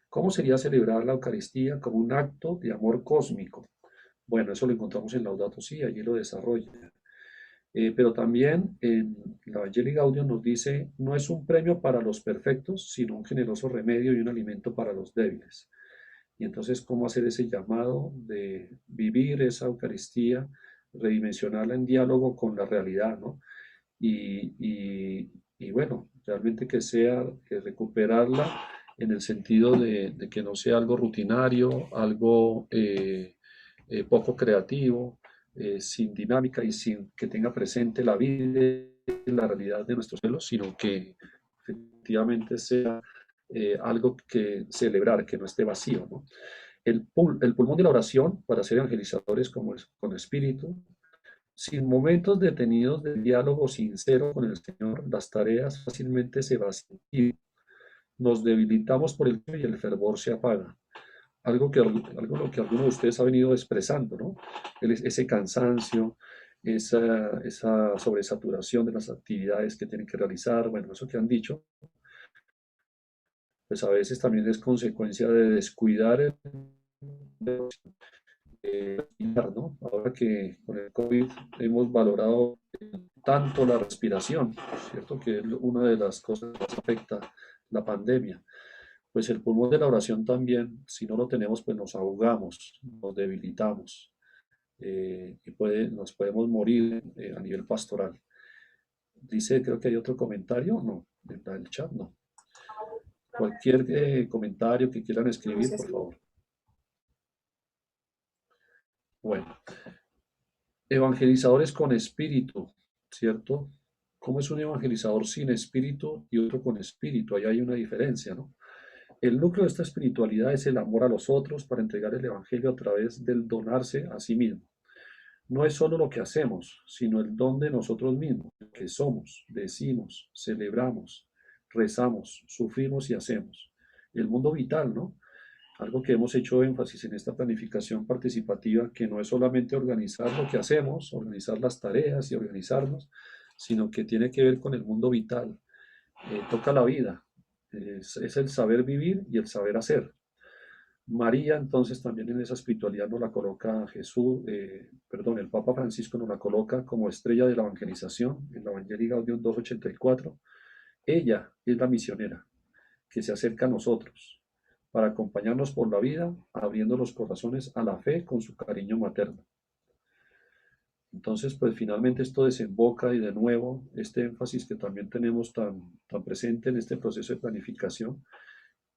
¿Cómo sería celebrar la Eucaristía como un acto de amor cósmico? Bueno, eso lo encontramos en Laudato Si, allí lo desarrolla. Pero también en la Evangelii Gaudium nos dice, no es un premio para los perfectos, sino un generoso remedio y un alimento para los débiles. Y entonces, ¿cómo hacer ese llamado de vivir esa Eucaristía, redimensionarla en diálogo con la realidad, ¿no? Y bueno, realmente que sea recuperarla en el sentido de que no sea algo rutinario, algo poco creativo, sin dinámica y sin que tenga presente la vida y la realidad de nuestros cielos, sino que efectivamente sea algo que celebrar, que no esté vacío, ¿no? El pulmón de la oración para ser evangelizadores con espíritu, sin momentos detenidos de diálogo sincero con el Señor, las tareas fácilmente se vacían y nos debilitamos por el y el fervor se apaga. Algo que alguno de ustedes ha venido expresando, ¿no? Ese cansancio, esa sobresaturación de las actividades que tienen que realizar, bueno, eso que han dicho, pues a veces también es consecuencia de descuidar ¿no? Ahora que con el COVID hemos valorado tanto la respiración, ¿cierto? Que es una de las cosas que más afecta la pandemia. Pues el pulmón de la oración también, si no lo tenemos, pues nos ahogamos, nos debilitamos y nos podemos morir a nivel pastoral. Dice, creo que hay otro comentario, no, en el chat no. Cualquier comentario que quieran escribir, por favor. Bueno, evangelizadores con espíritu, ¿cierto? ¿Cómo es un evangelizador sin espíritu y otro con espíritu? Ahí hay una diferencia, ¿no? El núcleo de esta espiritualidad es el amor a los otros para entregar el evangelio a través del donarse a sí mismo. No es solo lo que hacemos, sino el don de nosotros mismos, que somos, decimos, celebramos, rezamos, sufrimos y hacemos. El mundo vital, ¿no? Algo que hemos hecho énfasis en esta planificación participativa, que no es solamente organizar lo que hacemos, organizar las tareas y organizarnos, sino que tiene que ver con el mundo vital. Toca la vida, es el saber vivir y el saber hacer. María, entonces, también en esa espiritualidad nos la coloca el Papa Francisco nos la coloca como estrella de la evangelización en la Evangelii Gaudium 284. Ella es la misionera que se acerca a nosotros para acompañarnos por la vida, abriendo los corazones a la fe con su cariño materno. Entonces, pues finalmente esto desemboca y de nuevo este énfasis que también tenemos tan presente en este proceso de planificación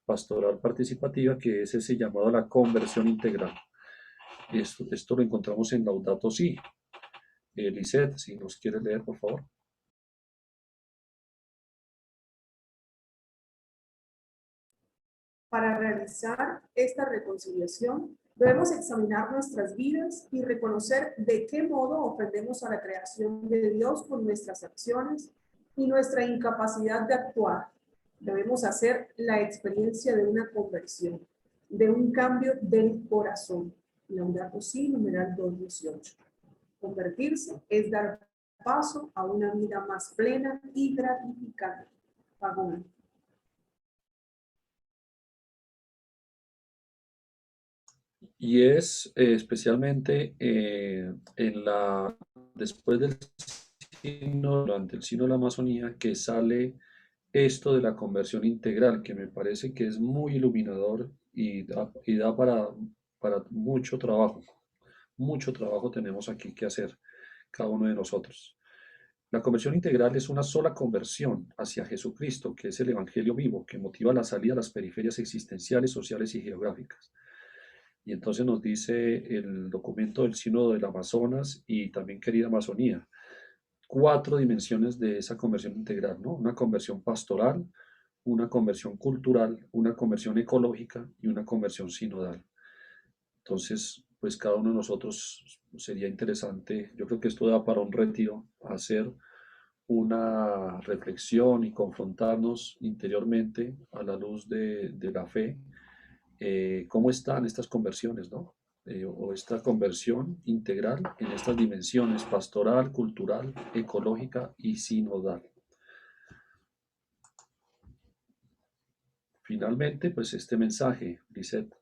pastoral participativa, que es ese llamado a la conversión integral. Esto lo encontramos en Laudato Si. Lisette, si nos quieres leer, por favor. Para realizar esta reconciliación, debemos examinar nuestras vidas y reconocer de qué modo ofendemos a la creación de Dios con nuestras acciones y nuestra incapacidad de actuar. Debemos hacer la experiencia de una conversión, de un cambio del corazón. Laudato Si, numeral 218. Convertirse es dar paso a una vida más plena y gratificante. Pagón. Y es especialmente después del durante el Sínodo de la Amazonía, que sale esto de la conversión integral, que me parece que es muy iluminador y da para mucho trabajo. Mucho trabajo tenemos aquí que hacer, cada uno de nosotros. La conversión integral es una sola conversión hacia Jesucristo, que es el Evangelio vivo, que motiva la salida a las periferias existenciales, sociales y geográficas. Y entonces nos dice el documento del Sínodo del Amazonas y también Querida Amazonía, 4 dimensiones de esa conversión integral, ¿no? Una conversión pastoral, una conversión cultural, una conversión ecológica y una conversión sinodal. Entonces, pues cada uno de nosotros sería interesante, yo creo que esto da para un retiro, hacer una reflexión y confrontarnos interiormente a la luz de la fe, cómo están estas conversiones, ¿no? O esta conversión integral en estas dimensiones pastoral, cultural, ecológica y sinodal. Finalmente, pues este mensaje, Lisette.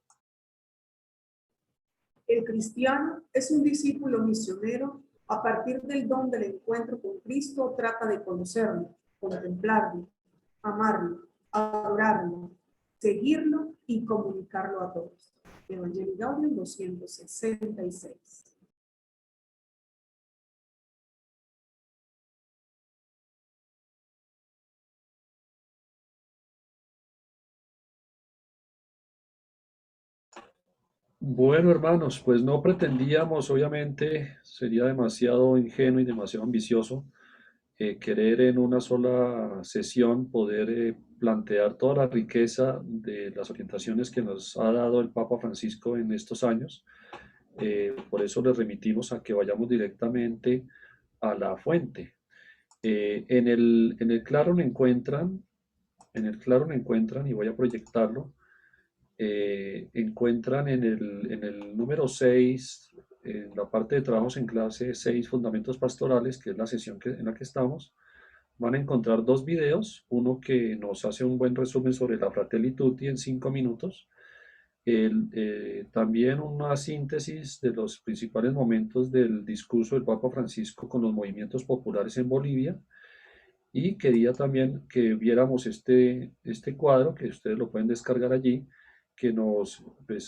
El cristiano es un discípulo misionero. A partir del don del encuentro con Cristo, trata de conocerlo, contemplarlo, amarlo, adorarlo, seguirlo y comunicarlo a todos. Evangelii Gaudium 266. Bueno, hermanos, pues no pretendíamos, obviamente, sería demasiado ingenuo y demasiado ambicioso querer en una sola sesión poder plantear toda la riqueza de las orientaciones que nos ha dado el Papa Francisco en estos años. Por eso les remitimos a que vayamos directamente a la fuente. En el Claro lo encuentran, y voy a proyectarlo, encuentran en el número 6, en la parte de trabajos en clase 6, Fundamentos Pastorales, que es la sesión en la que estamos, van a encontrar 2 videos, uno que nos hace un buen resumen sobre la Fratelli Tutti en 5 minutos, también una síntesis de los principales momentos del discurso del Papa Francisco con los movimientos populares en Bolivia, y quería también que viéramos este cuadro, que ustedes lo pueden descargar allí, que nos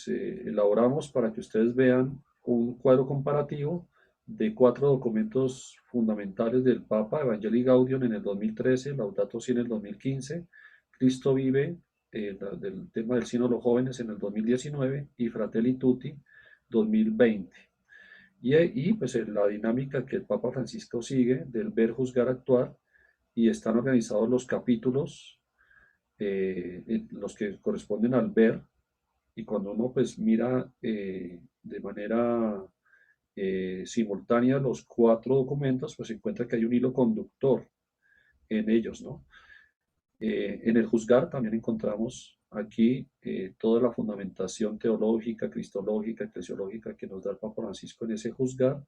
elaboramos para que ustedes vean un cuadro comparativo de 4 documentos fundamentales del Papa: Evangelii Gaudium en el 2013, Laudato Si en el 2015, Cristo Vive, del tema del Sínodo de los Jóvenes en el 2019 y Fratelli Tutti 2020. Y pues la dinámica que el Papa Francisco sigue del ver, juzgar, actuar, y están organizados los capítulos, los que corresponden al ver, y cuando uno pues mira de manera simultánea los 4 documentos, pues se encuentra que hay un hilo conductor en ellos, ¿no? En el juzgar también encontramos aquí toda la fundamentación teológica, cristológica, eclesiológica que nos da el Papa Francisco en ese juzgar,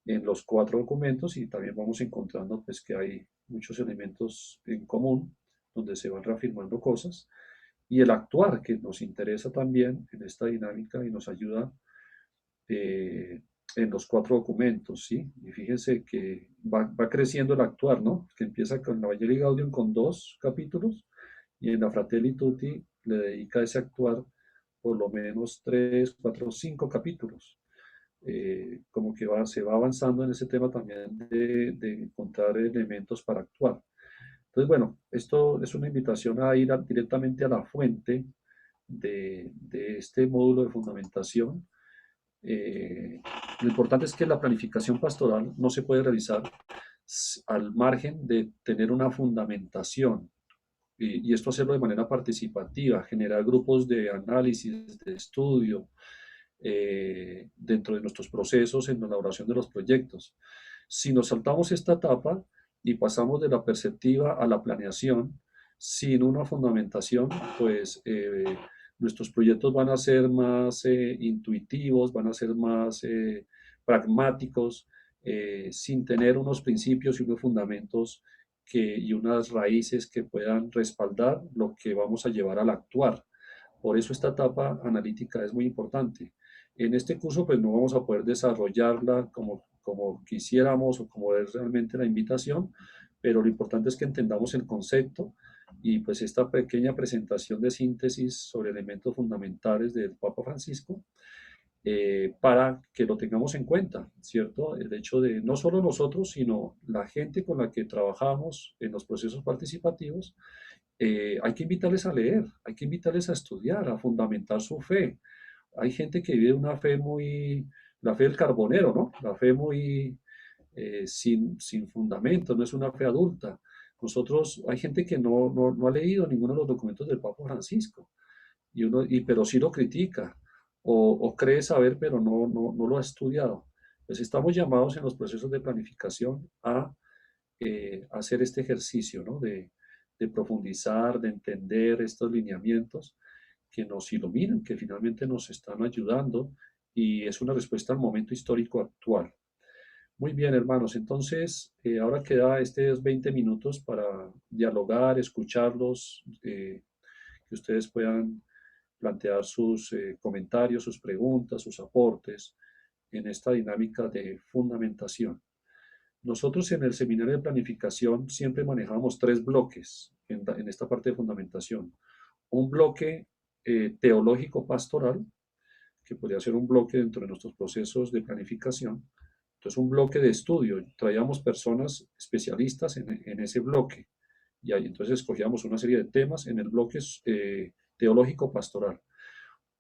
en los 4 documentos, y también vamos encontrando pues que hay muchos elementos en común donde se van reafirmando cosas, y el actuar, que nos interesa también en esta dinámica y nos ayuda en los 4 documentos, ¿sí? Y fíjense que va creciendo el actuar, ¿no? Que empieza con la Evangelii Gaudium con 2 capítulos, y en la Fratelli Tutti le dedica a ese actuar por lo menos 3, 4, 5 capítulos. Como que se va avanzando en ese tema también de encontrar elementos para actuar. Entonces, bueno, esto es una invitación a ir directamente a la fuente de este módulo de fundamentación. Lo importante es que la planificación pastoral no se puede realizar al margen de tener una fundamentación, y esto hacerlo de manera participativa, generar grupos de análisis, de estudio, dentro de nuestros procesos en la elaboración de los proyectos. Si nos saltamos esta etapa y pasamos de la perceptiva a la planeación sin una fundamentación, pues nuestros proyectos van a ser más intuitivos, van a ser más pragmáticos, sin tener unos principios y unos fundamentos y unas raíces que puedan respaldar lo que vamos a llevar al actuar. Por eso esta etapa analítica es muy importante. En este curso pues no vamos a poder desarrollarla como quisiéramos o como es realmente la invitación, pero lo importante es que entendamos el concepto y pues esta pequeña presentación de síntesis sobre elementos fundamentales del Papa Francisco, para que lo tengamos en cuenta, ¿cierto? El hecho de no solo nosotros, sino la gente con la que trabajamos en los procesos participativos, hay que invitarles a leer, hay que invitarles a estudiar, a fundamentar su fe. Hay gente que vive una fe la fe del carbonero, ¿no? La fe muy sin fundamento, no es una fe adulta. Hay gente que no ha leído ninguno de los documentos del Papa Francisco, pero sí lo critica, o cree saber, pero no lo ha estudiado. Pues estamos llamados en los procesos de planificación a hacer este ejercicio, ¿no? De profundizar, de entender estos lineamientos que nos iluminan, que finalmente nos están ayudando, y es una respuesta al momento histórico actual. Muy bien, hermanos, entonces ahora queda estos 20 minutos para dialogar, escucharlos, que ustedes puedan plantear sus comentarios, sus preguntas, sus aportes en esta dinámica de fundamentación. Nosotros en el seminario de planificación siempre manejamos 3 bloques en esta parte de fundamentación. Un bloque teológico pastoral, que podría ser un bloque dentro de nuestros procesos de planificación. Entonces, un bloque de estudio. Traíamos personas especialistas en ese bloque. Y ahí entonces escogíamos una serie de temas en el bloque teológico pastoral.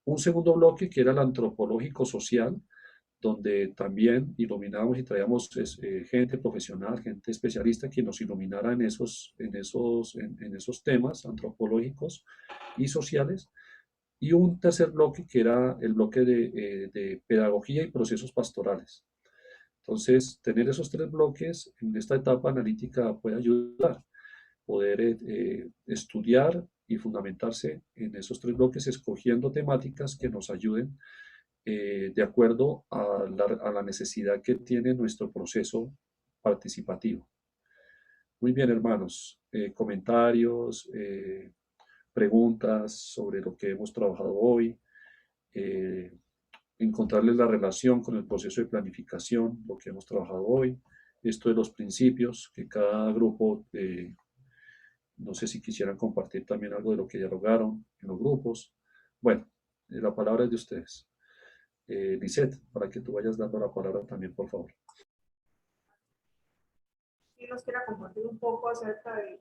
Un segundo bloque que era el antropológico social, donde también iluminábamos y traíamos gente profesional, gente especialista que nos iluminara en esos temas antropológicos y sociales. Y un tercer bloque que era el bloque de pedagogía y procesos pastorales. Entonces, tener esos 3 bloques en esta etapa analítica puede ayudar, poder estudiar y fundamentarse en esos 3 bloques, escogiendo temáticas que nos ayuden de acuerdo a la necesidad que tiene nuestro proceso participativo. Muy bien, hermanos. Comentarios, preguntas sobre lo que hemos trabajado hoy, encontrarles la relación con el proceso de planificación, lo que hemos trabajado hoy, esto de los principios, que cada grupo, no sé si quisieran compartir también algo de lo que dialogaron en los grupos. Bueno, la palabra es de ustedes. Lisette, para que tú vayas dando la palabra también, por favor. Si nos quiera compartir un poco acerca de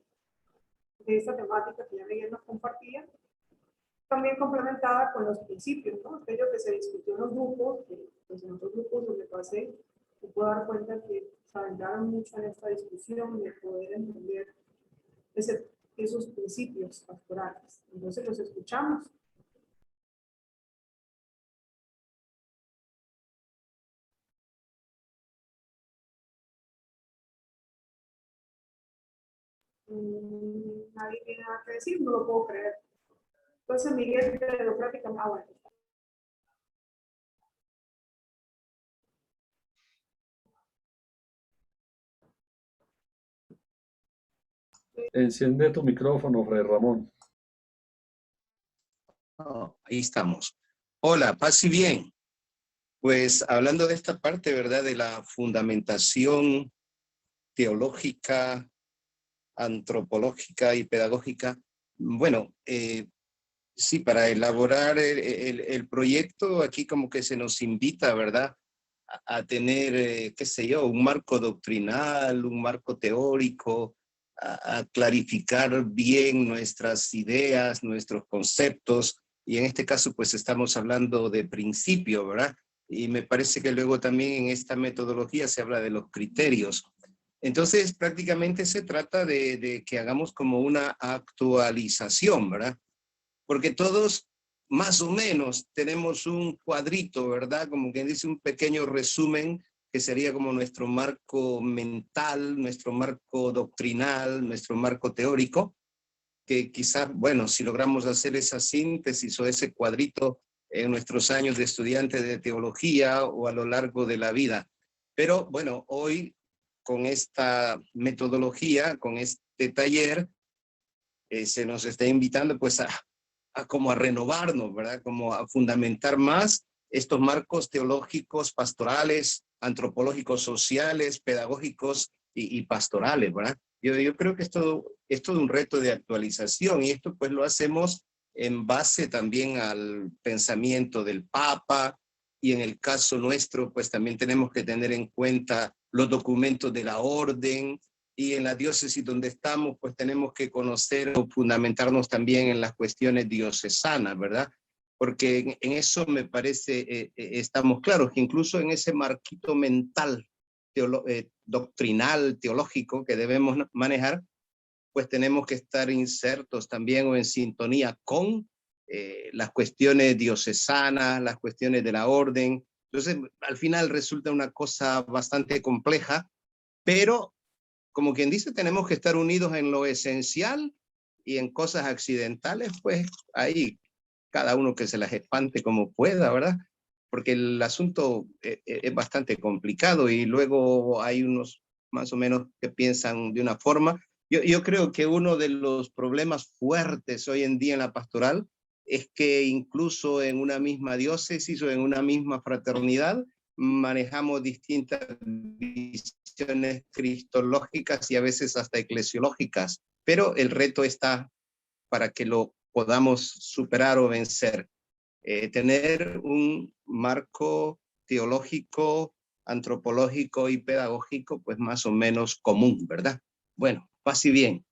esta temática que ya Miguel nos compartía, también complementada con los principios, ¿no? Aquello que se discutió en los grupos, que pues en otros grupos donde pasé, me puedo dar cuenta que se aventaron mucho en esta discusión de poder entender esos principios pastorales. Entonces los escuchamos. Nadie tiene nada que decir, no lo puedo creer. Entonces, Miguel, pero prácticamente, bueno. Enciende tu micrófono, Fray Ramón. Oh, ahí estamos. Hola, paz y bien. Pues hablando de esta parte, ¿verdad? De la fundamentación teológica, antropológica y pedagógica. Bueno, sí, para elaborar el proyecto, aquí como que se nos invita, ¿verdad? A tener, qué sé yo, un marco doctrinal, un marco teórico, a clarificar bien nuestras ideas, nuestros conceptos, y en este caso pues estamos hablando de principio, ¿verdad? y me parece que luego también en esta metodología se habla de los criterios. Entonces, prácticamente se trata de que hagamos como una actualización, ¿verdad? Porque todos, más o menos, tenemos un cuadrito, ¿verdad? Como quien dice, un pequeño resumen, que sería como nuestro marco mental, nuestro marco doctrinal, nuestro marco teórico, que quizás, bueno, si logramos hacer esa síntesis o ese cuadrito en nuestros años de estudiante de teología o a lo largo de la vida. Pero bueno, hoy con esta metodología, con este taller, se nos está invitando pues a como a renovarnos, ¿verdad? Como a fundamentar más estos marcos teológicos, pastorales, antropológicos, sociales, pedagógicos y pastorales, ¿verdad? Yo creo que es todo un reto de actualización, y esto pues lo hacemos en base también al pensamiento del Papa, y en el caso nuestro pues también tenemos que tener en cuenta los documentos de la orden, y en la diócesis donde estamos pues tenemos que conocer o fundamentarnos también en las cuestiones diocesanas, ¿verdad? Porque en eso me parece estamos claros, que incluso en ese marquito mental, doctrinal, teológico que debemos manejar, pues tenemos que estar insertos también o en sintonía con las cuestiones diocesanas, las cuestiones de la orden. Entonces, al final resulta una cosa bastante compleja, pero como quien dice, tenemos que estar unidos en lo esencial, y en cosas accidentales, pues ahí cada uno que se las espante como pueda, ¿verdad? Porque el asunto es bastante complicado, y luego hay unos más o menos que piensan de una forma. Yo creo que uno de los problemas fuertes hoy en día en la pastoral es que incluso en una misma diócesis o en una misma fraternidad manejamos distintas visiones cristológicas y a veces hasta eclesiológicas, pero el reto está para que lo podamos superar o vencer. Tener un marco teológico, antropológico y pedagógico, pues más o menos común, ¿verdad? Bueno, paz y bien.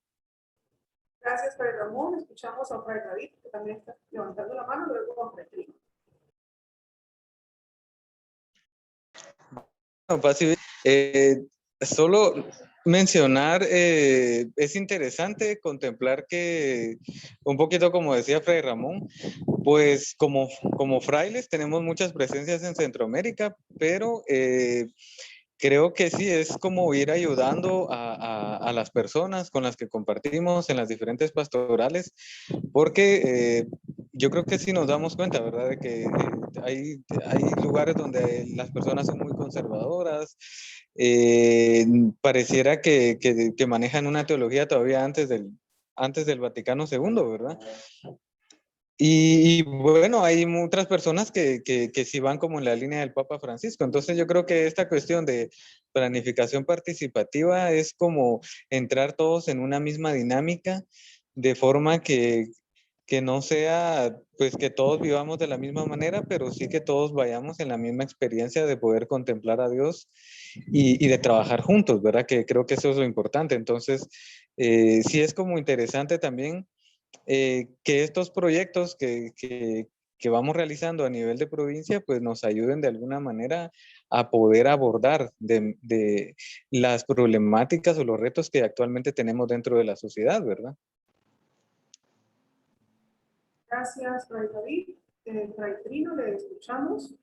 Gracias, Fray Ramón. Escuchamos a Fray David, que también está levantando la mano, luego a Fray Trino. Solo mencionar, es interesante contemplar que, un poquito como decía Fray Ramón, pues como frailes tenemos muchas presencias en Centroamérica, pero creo que sí, es como ir ayudando a las personas con las que compartimos en las diferentes pastorales, porque yo creo que sí nos damos cuenta, ¿verdad? De que hay lugares donde las personas son muy conservadoras, pareciera que manejan una teología todavía antes del Vaticano II, ¿verdad? Y bueno, hay otras personas que sí van como en la línea del Papa Francisco. Entonces yo creo que esta cuestión de planificación participativa es como entrar todos en una misma dinámica, de forma que no sea, pues que todos vivamos de la misma manera, pero sí que todos vayamos en la misma experiencia de poder contemplar a Dios y de trabajar juntos, ¿verdad? Que creo que eso es lo importante. Entonces, sí es como interesante también que estos proyectos que vamos realizando a nivel de provincia, pues nos ayuden de alguna manera a poder abordar de las problemáticas o los retos que actualmente tenemos dentro de la sociedad, ¿verdad? Gracias, Fray David. Fray Trino, le escuchamos.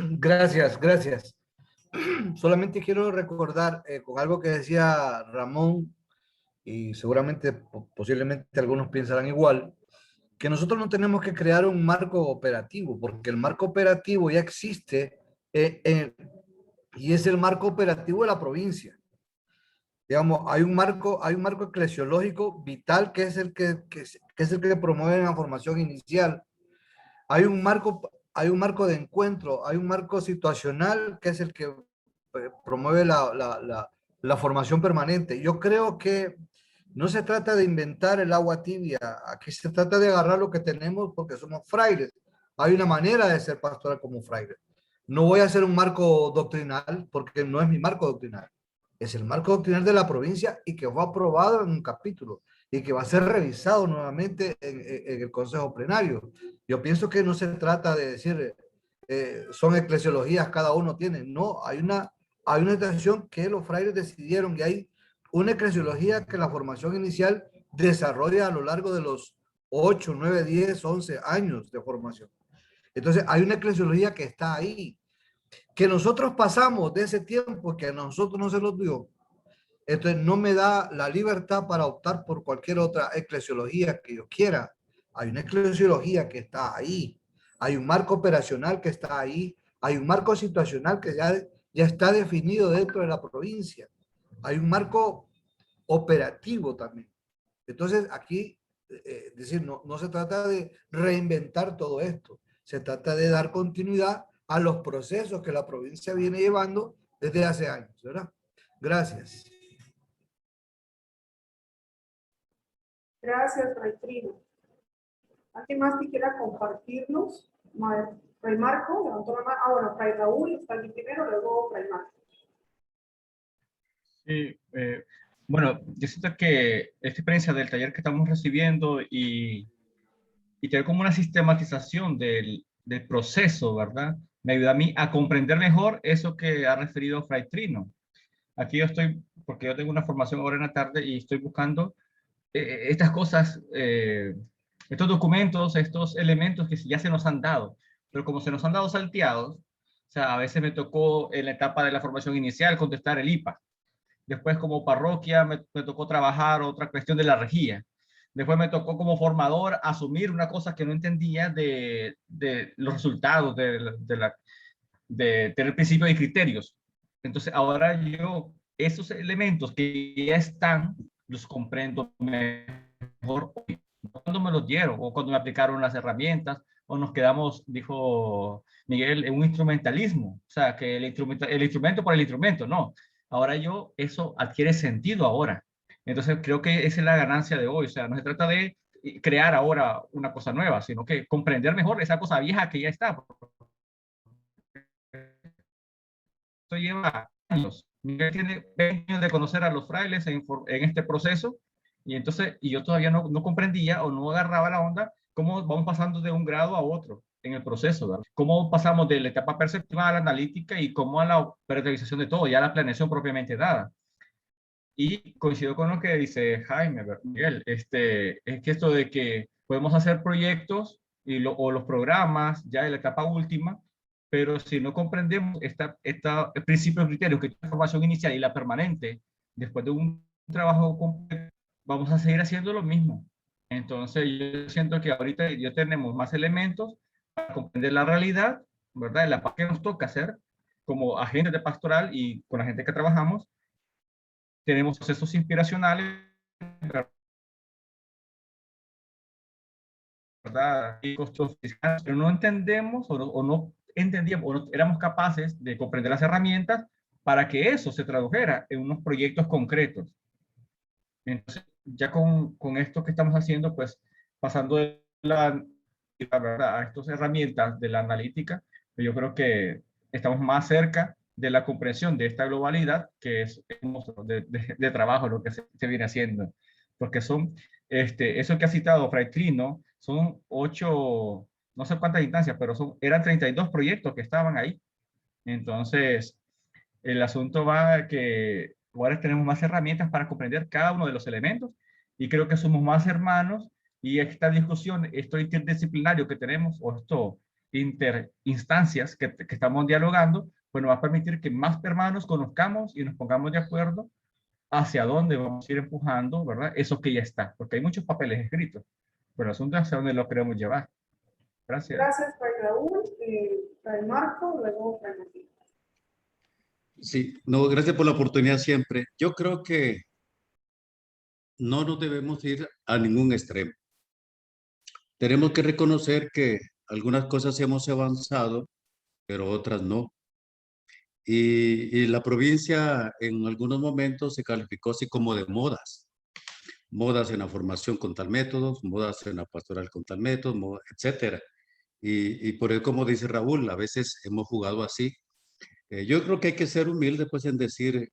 Gracias, gracias. Solamente quiero recordar con algo que decía Ramón, y seguramente, posiblemente algunos pensarán igual, que nosotros no tenemos que crear un marco operativo, porque el marco operativo ya existe y es el marco operativo de la provincia. Digamos, hay un marco eclesiológico vital que es el que es el que promueve la formación inicial. Hay un marco de encuentro, hay un marco situacional que es el que promueve la formación permanente. Yo creo que no se trata de inventar el agua tibia, aquí se trata de agarrar lo que tenemos porque somos frailes. Hay una manera de ser pastoral como fraile. No voy a hacer un marco doctrinal porque no es mi marco doctrinal. es el marco doctrinal de la provincia y que fue aprobado en un capítulo y que va a ser revisado nuevamente en el Consejo Plenario. Yo pienso que no se trata de decir son eclesiologías, cada uno tiene. No, hay una situación que los frailes decidieron y hay una eclesiología que la formación inicial desarrolla a lo largo de los 8, 9, 10, 11 años de formación. Entonces, hay una eclesiología que está ahí, que nosotros pasamos de ese tiempo que a nosotros no se nos dio. Entonces, no me da la libertad para optar por cualquier otra eclesiología que yo quiera. Hay una eclesiología que está ahí. Hay un marco operacional que está ahí. Hay un marco situacional que ya está definido dentro de la provincia. Hay un marco operativo también. Entonces, aquí, decir, no se trata de reinventar todo esto. Se trata de dar continuidad a los procesos que la provincia viene llevando desde hace años, ¿verdad? Gracias. Gracias, Fray Trino. ¿Alguien más que quiera compartirnos? Fray Marco, levantó la mano. Ah, bueno, Fray Raúl está aquí primero, luego Fray Marco. Sí, bueno, yo siento que esta experiencia del taller que estamos recibiendo y tener como una sistematización del proceso, ¿verdad? Me ayuda a mí a comprender mejor eso que ha referido Fray Trino. Aquí yo estoy, porque yo tengo una formación ahora en la tarde y estoy buscando estas cosas, estos documentos, estos elementos que ya se nos han dado, pero como se nos han dado salteados, o sea, a veces me tocó en la etapa de la formación inicial contestar el IPA. Después como parroquia me tocó trabajar otra cuestión de la regía. Después me tocó como formador asumir una cosa que no entendía de los resultados de tener principios y criterios. Entonces ahora yo esos elementos que ya están, los comprendo mejor hoy. Cuando me los dieron o cuando me aplicaron las herramientas o nos quedamos, dijo Miguel, en un instrumentalismo. O sea, que el instrumento por el instrumento, no. Ahora eso adquiere sentido ahora. Entonces creo que esa es la ganancia de hoy. O sea, no se trata de crear ahora una cosa nueva, sino que comprender mejor esa cosa vieja que ya está. Esto lleva años. Miguel tiene 20 años de conocer a los frailes en este proceso y entonces, y yo todavía no comprendía o no agarraba la onda cómo vamos pasando de un grado a otro en el proceso, ¿verdad? Cómo pasamos de la etapa perceptiva a la analítica y cómo a la operacionalización de todo, ya la planeación propiamente dada. Y coincido con lo que dice Jaime, Miguel, es que esto de que podemos hacer proyectos o los programas ya en la etapa última, pero si no comprendemos el principio de criterios que es la formación inicial y la permanente, después de un trabajo completo, vamos a seguir haciendo lo mismo. Entonces yo siento que ahorita ya tenemos más elementos para comprender la realidad, ¿verdad? La parte que nos toca hacer como agentes de pastoral y con la gente que trabajamos, tenemos procesos inspiracionales, ¿verdad? Y costos fiscales, pero no entendemos o no entendíamos o no éramos capaces de comprender las herramientas para que eso se tradujera en unos proyectos concretos. Entonces, ya con esto que estamos haciendo, pues pasando de ¿verdad? A estas herramientas de la analítica, yo creo que estamos más cerca de la comprensión de esta globalidad que es de trabajo lo que se viene haciendo, porque son, eso que ha citado Fray Trino, son 8, no sé cuántas instancias, pero eran 32 proyectos que estaban ahí. Entonces, el asunto va a que ahora tenemos más herramientas para comprender cada uno de los elementos y creo que somos más hermanos y esta discusión, esto interdisciplinario que tenemos, o esto interinstancias que estamos dialogando, pues nos va a permitir que más hermanos conozcamos y nos pongamos de acuerdo hacia dónde vamos a ir empujando, ¿verdad? Eso que ya está, porque hay muchos papeles escritos, pero el asunto es hacia dónde lo queremos llevar. Gracias. Gracias, Fray Raúl. Fray Marco, luego Fray Martín. Sí, no, gracias por la oportunidad siempre. Yo creo que no nos debemos ir a ningún extremo. Tenemos que reconocer que algunas cosas hemos avanzado, pero otras no. Y la provincia en algunos momentos se calificó así como de modas. Modas en la formación con tal método, modas en la pastoral con tal método, etcétera. Y por eso, como dice Raúl, a veces hemos jugado así. Yo creo que hay que ser humilde pues en decir,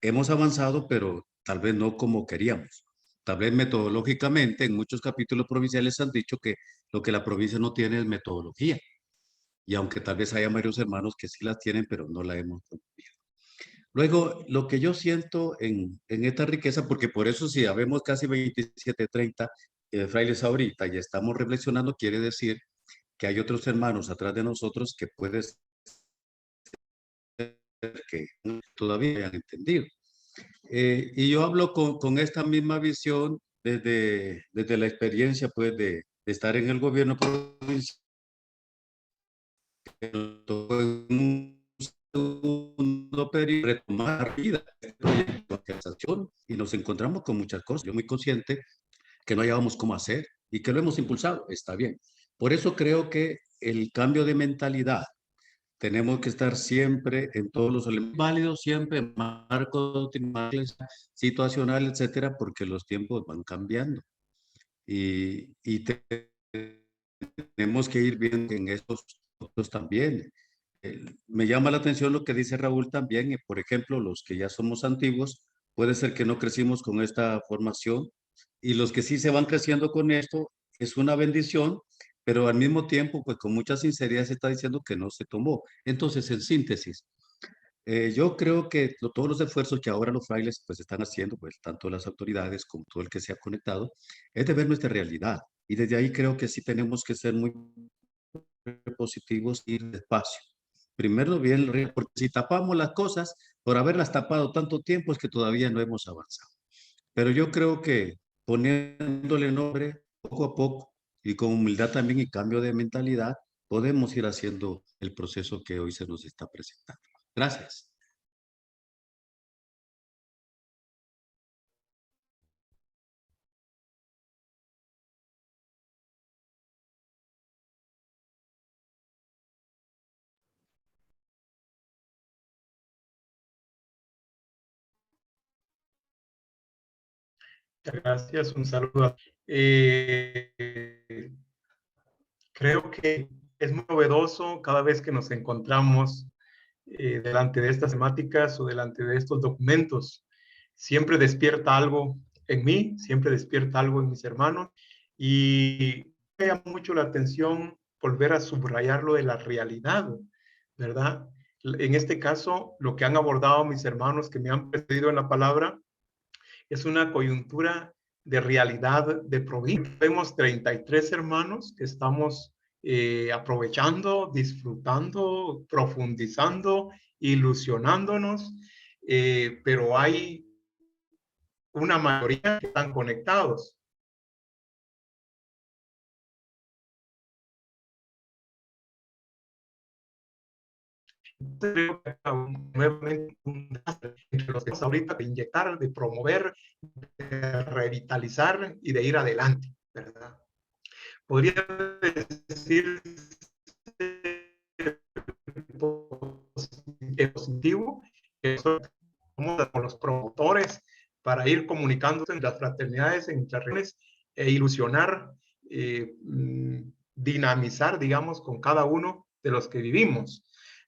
hemos avanzado, pero tal vez no como queríamos. Tal vez metodológicamente, en muchos capítulos provinciales han dicho que lo que la provincia no tiene es metodología. Y aunque tal vez haya varios hermanos que sí las tienen, pero no la hemos promovido. Luego, lo que yo siento en esta riqueza, porque por eso si habemos casi 27, 30 frailes ahorita y estamos reflexionando, quiere decir que hay otros hermanos atrás de nosotros que puede ser que todavía hayan entendido. Y yo hablo con esta misma visión desde la experiencia pues, de estar en el gobierno provincial, en un segundo periodo, retomar vida, y nos encontramos con muchas cosas. Yo muy consciente que no hallábamos cómo hacer y que lo hemos impulsado, está bien. Por eso creo que el cambio de mentalidad, tenemos que estar siempre en todos los elementos válidos, siempre en marcos situacional, etcétera, porque los tiempos van cambiando. Y tenemos que ir viendo en estos también. Me llama la atención lo que dice Raúl también, y por ejemplo, los que ya somos antiguos, puede ser que no crecimos con esta formación, y los que sí se van creciendo con esto, es una bendición, pero al mismo tiempo, pues con mucha sinceridad se está diciendo que no se tomó. Entonces, en síntesis, yo creo que todos los esfuerzos que ahora los frailes pues están haciendo, pues tanto las autoridades como todo el que se ha conectado, es de ver nuestra realidad. Y desde ahí creo que sí tenemos que ser muy positivos y ir despacio. Primero bien, porque si tapamos las cosas, por haberlas tapado tanto tiempo es que todavía no hemos avanzado. Pero yo creo que poniéndole nombre poco a poco y con humildad también y cambio de mentalidad, podemos ir haciendo el proceso que hoy se nos está presentando. Gracias. Gracias, un saludo. Creo que es muy novedoso cada vez que nos encontramos delante de estas temáticas o delante de estos documentos. Siempre despierta algo en mí, siempre despierta algo en mis hermanos, y me llama mucho la atención volver a subrayar lo de la realidad, ¿verdad? En este caso, lo que han abordado mis hermanos que me han precedido en la palabra es una coyuntura de realidad de provincia. Vemos 33 hermanos que estamos aprovechando, disfrutando, profundizando, ilusionándonos, pero hay una mayoría que están conectados. Creo que nuevamente entre los que estamos ahorita de inyectar, de promover, de revitalizar y de ir adelante, ¿verdad? Podría decir positivo que somos con los promotores para ir comunicándose en las fraternidades, en las regiones e ilusionar, dinamizar, digamos, con cada uno de los que vivimos.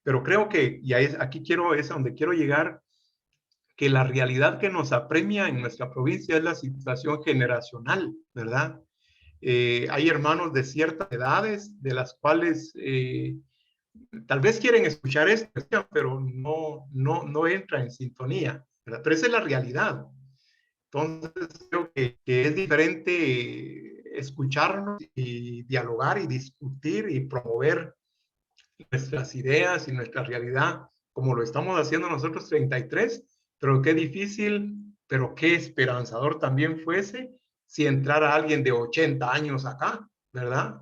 Pero creo que, y aquí es a donde quiero llegar, que la realidad que nos apremia en nuestra provincia es la situación generacional, ¿verdad? Hay hermanos de ciertas edades de las cuales tal vez quieren escuchar esto, pero no entra en sintonía, ¿verdad? Pero esa es la realidad. Entonces creo que es diferente escucharnos y dialogar y discutir y promover nuestras ideas y nuestra realidad como lo estamos haciendo nosotros 33, pero qué difícil, pero qué esperanzador también fuese si entrara alguien de 80 años acá, ¿verdad?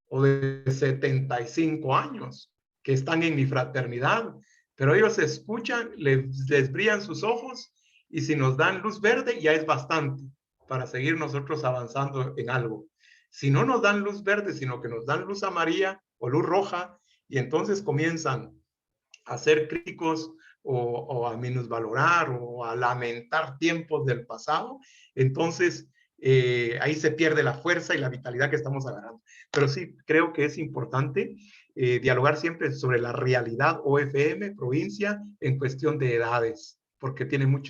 O de 75 años que están en mi fraternidad, pero ellos escuchan, les brillan sus ojos y si nos dan luz verde ya es bastante para seguir nosotros avanzando en algo. Si no nos dan luz verde, sino que nos dan luz amarilla o luz roja, y entonces comienzan a ser críticos o a minusvalorar o a lamentar tiempos del pasado, entonces ahí se pierde la fuerza y la vitalidad que estamos agarrando. Pero sí, creo que es importante dialogar siempre sobre la realidad OFM, provincia, en cuestión de edades, porque tenemos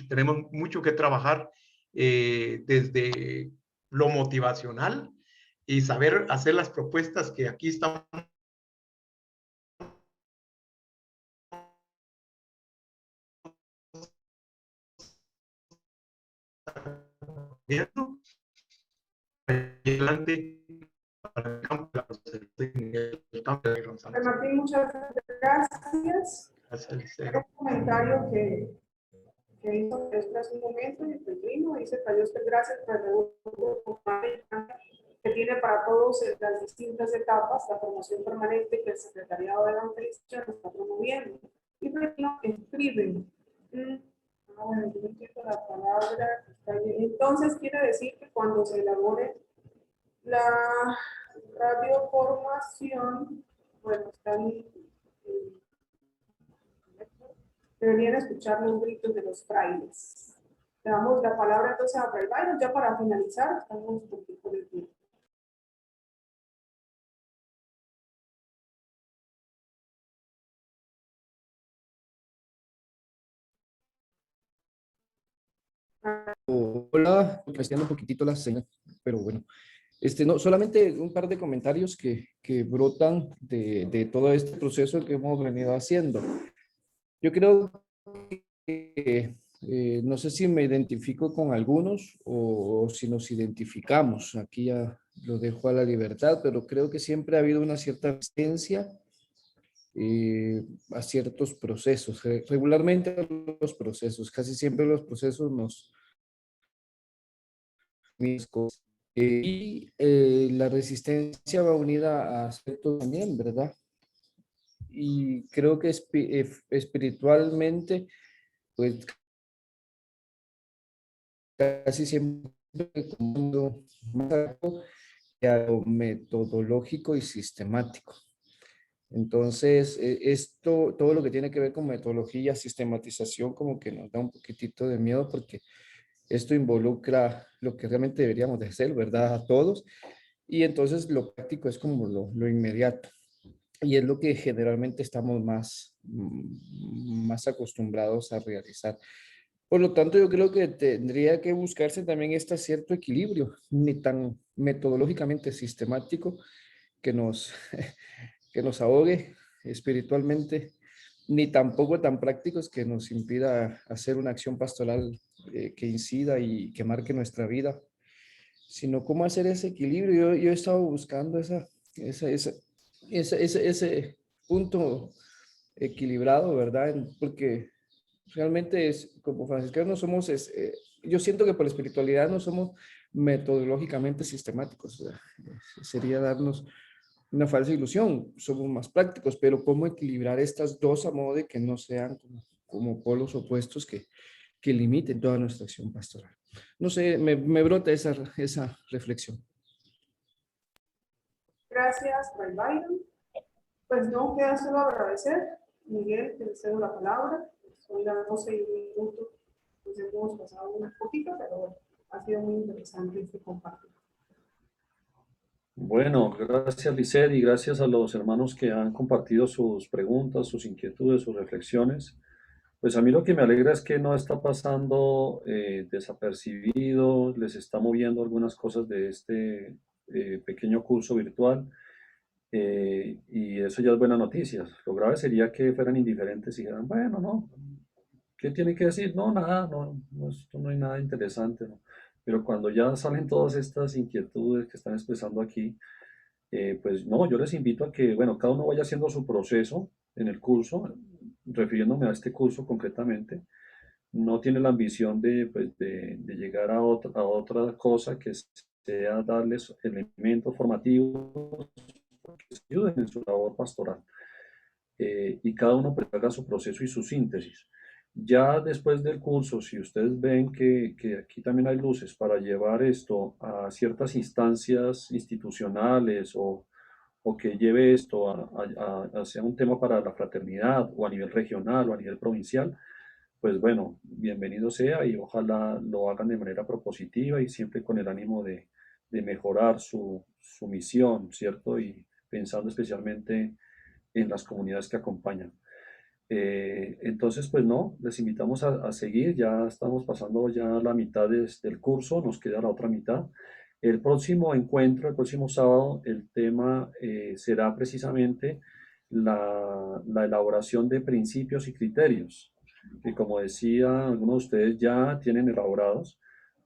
mucho que trabajar desde lo motivacional y saber hacer las propuestas que aquí estamos viendo adelante para el campo de González. Martín, muchas gracias. Gracias, Liceo. Un comentario que hizo Pedro hace un momento y pues vino, dice Pedro, gracias por el que tiene para todos en las distintas etapas la formación permanente que el Secretariado de Evangelización está promoviendo. Y Pedro escribe. Bueno, yo no entiendo la palabra. Entonces quiere decir que cuando se elabore la radioformación, bueno, están deberían escuchar los gritos de los frailes. Le damos la palabra entonces a Fray Byron, ya para finalizar, estamos un poquito de tiempo. Hola, me está un poquitito la señal, pero bueno. No, solamente un par de comentarios que brotan de todo este proceso que hemos venido haciendo. Yo creo que no sé si me identifico con algunos o si nos identificamos. Aquí ya lo dejo a la libertad, pero creo que siempre ha habido una cierta resistencia a ciertos procesos. Regularmente los procesos, casi siempre los procesos nos... la resistencia va unida a aspectos también, ¿verdad? Y creo que espiritualmente, pues casi siempre como más algo que a lo metodológico y sistemático. Entonces, todo lo que tiene que ver con metodología, sistematización, como que nos da un poquitito de miedo porque esto involucra lo que realmente deberíamos de hacer, ¿verdad? A todos. Y entonces lo práctico es como lo inmediato. Y es lo que generalmente estamos más acostumbrados a realizar. Por lo tanto, yo creo que tendría que buscarse también este cierto equilibrio, ni tan metodológicamente sistemático que que nos ahogue espiritualmente, ni tampoco tan prácticos que nos impida hacer una acción pastoral que incida y que marque nuestra vida, sino cómo hacer ese equilibrio. Yo he estado buscando ese punto equilibrado, ¿verdad? Porque realmente como franciscanos no somos, yo siento que por la espiritualidad no somos metodológicamente sistemáticos, o sea, sería darnos una falsa ilusión, somos más prácticos, pero cómo equilibrar estas dos a modo de que no sean como polos opuestos que limiten toda nuestra acción pastoral. No sé, me brota esa reflexión. Gracias, Fray Byron. Pues no queda solo agradecer. Miguel, te cedo la palabra. Son las 12:01. Pues hemos pasado un poquito, pero bueno, ha sido muy interesante este compartir. Bueno, gracias Lisset y gracias a los hermanos que han compartido sus preguntas, sus inquietudes, sus reflexiones. Pues a mí lo que me alegra es que no está pasando desapercibido, les está moviendo algunas cosas de este pequeño curso virtual y eso ya es buena noticia. Lo grave sería que fueran indiferentes y dijeran, bueno, no, ¿qué tiene que decir? No, nada, esto no hay nada interesante, ¿no? Pero cuando ya salen todas estas inquietudes que están expresando aquí, pues no, yo les invito a que, bueno, cada uno vaya haciendo su proceso en el curso, refiriéndome a este curso concretamente. No tiene la ambición pues, de llegar a otra cosa que sea darles elementos formativos que les ayuden en su labor pastoral. Y cada uno pues haga su proceso y su síntesis. Ya después del curso, si ustedes ven que aquí también hay luces para llevar esto a ciertas instancias institucionales o que lleve esto a sea un tema para la fraternidad o a nivel regional o a nivel provincial, pues bueno, bienvenido sea y ojalá lo hagan de manera propositiva y siempre con el ánimo de mejorar su misión, ¿cierto? Y pensando especialmente en las comunidades que acompañan. Entonces, pues no, les invitamos a seguir, ya estamos pasando ya la mitad del curso, nos queda la otra mitad. El próximo encuentro, el próximo sábado, el tema será precisamente la elaboración de principios y criterios, que como decía, algunos de ustedes ya tienen elaborados,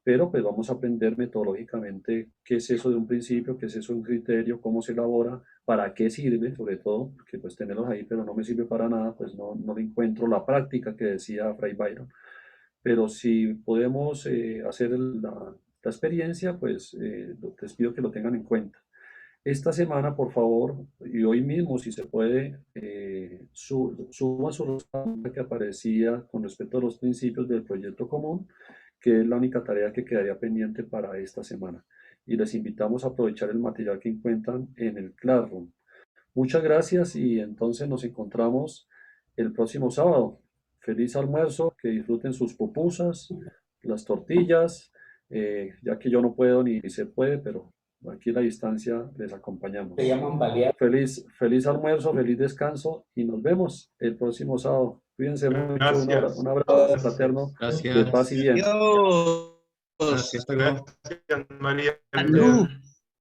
pero pues vamos a aprender metodológicamente qué es eso de un principio, qué es eso de un criterio, cómo se elabora, para qué sirve, sobre todo, porque pues tenerlos ahí, pero no me sirve para nada, pues no le encuentro la práctica que decía Fray Byron. Pero si podemos hacer la experiencia, pues les pido que lo tengan en cuenta. Esta semana, por favor, y hoy mismo, si se puede, suban su respuesta que aparecía con respecto a los principios del proyecto común, que es la única tarea que quedaría pendiente para esta semana. Y les invitamos a aprovechar el material que encuentran en el Classroom. Muchas gracias y entonces nos encontramos el próximo sábado. Feliz almuerzo, que disfruten sus pupusas, las tortillas, ya que yo no puedo ni se puede, pero aquí a la distancia les acompañamos. Se llaman baleadas. Feliz almuerzo, feliz descanso y nos vemos el próximo sábado. Cuídense mucho, un abrazo fraterno de paz y bien. Gracias, María. Salud.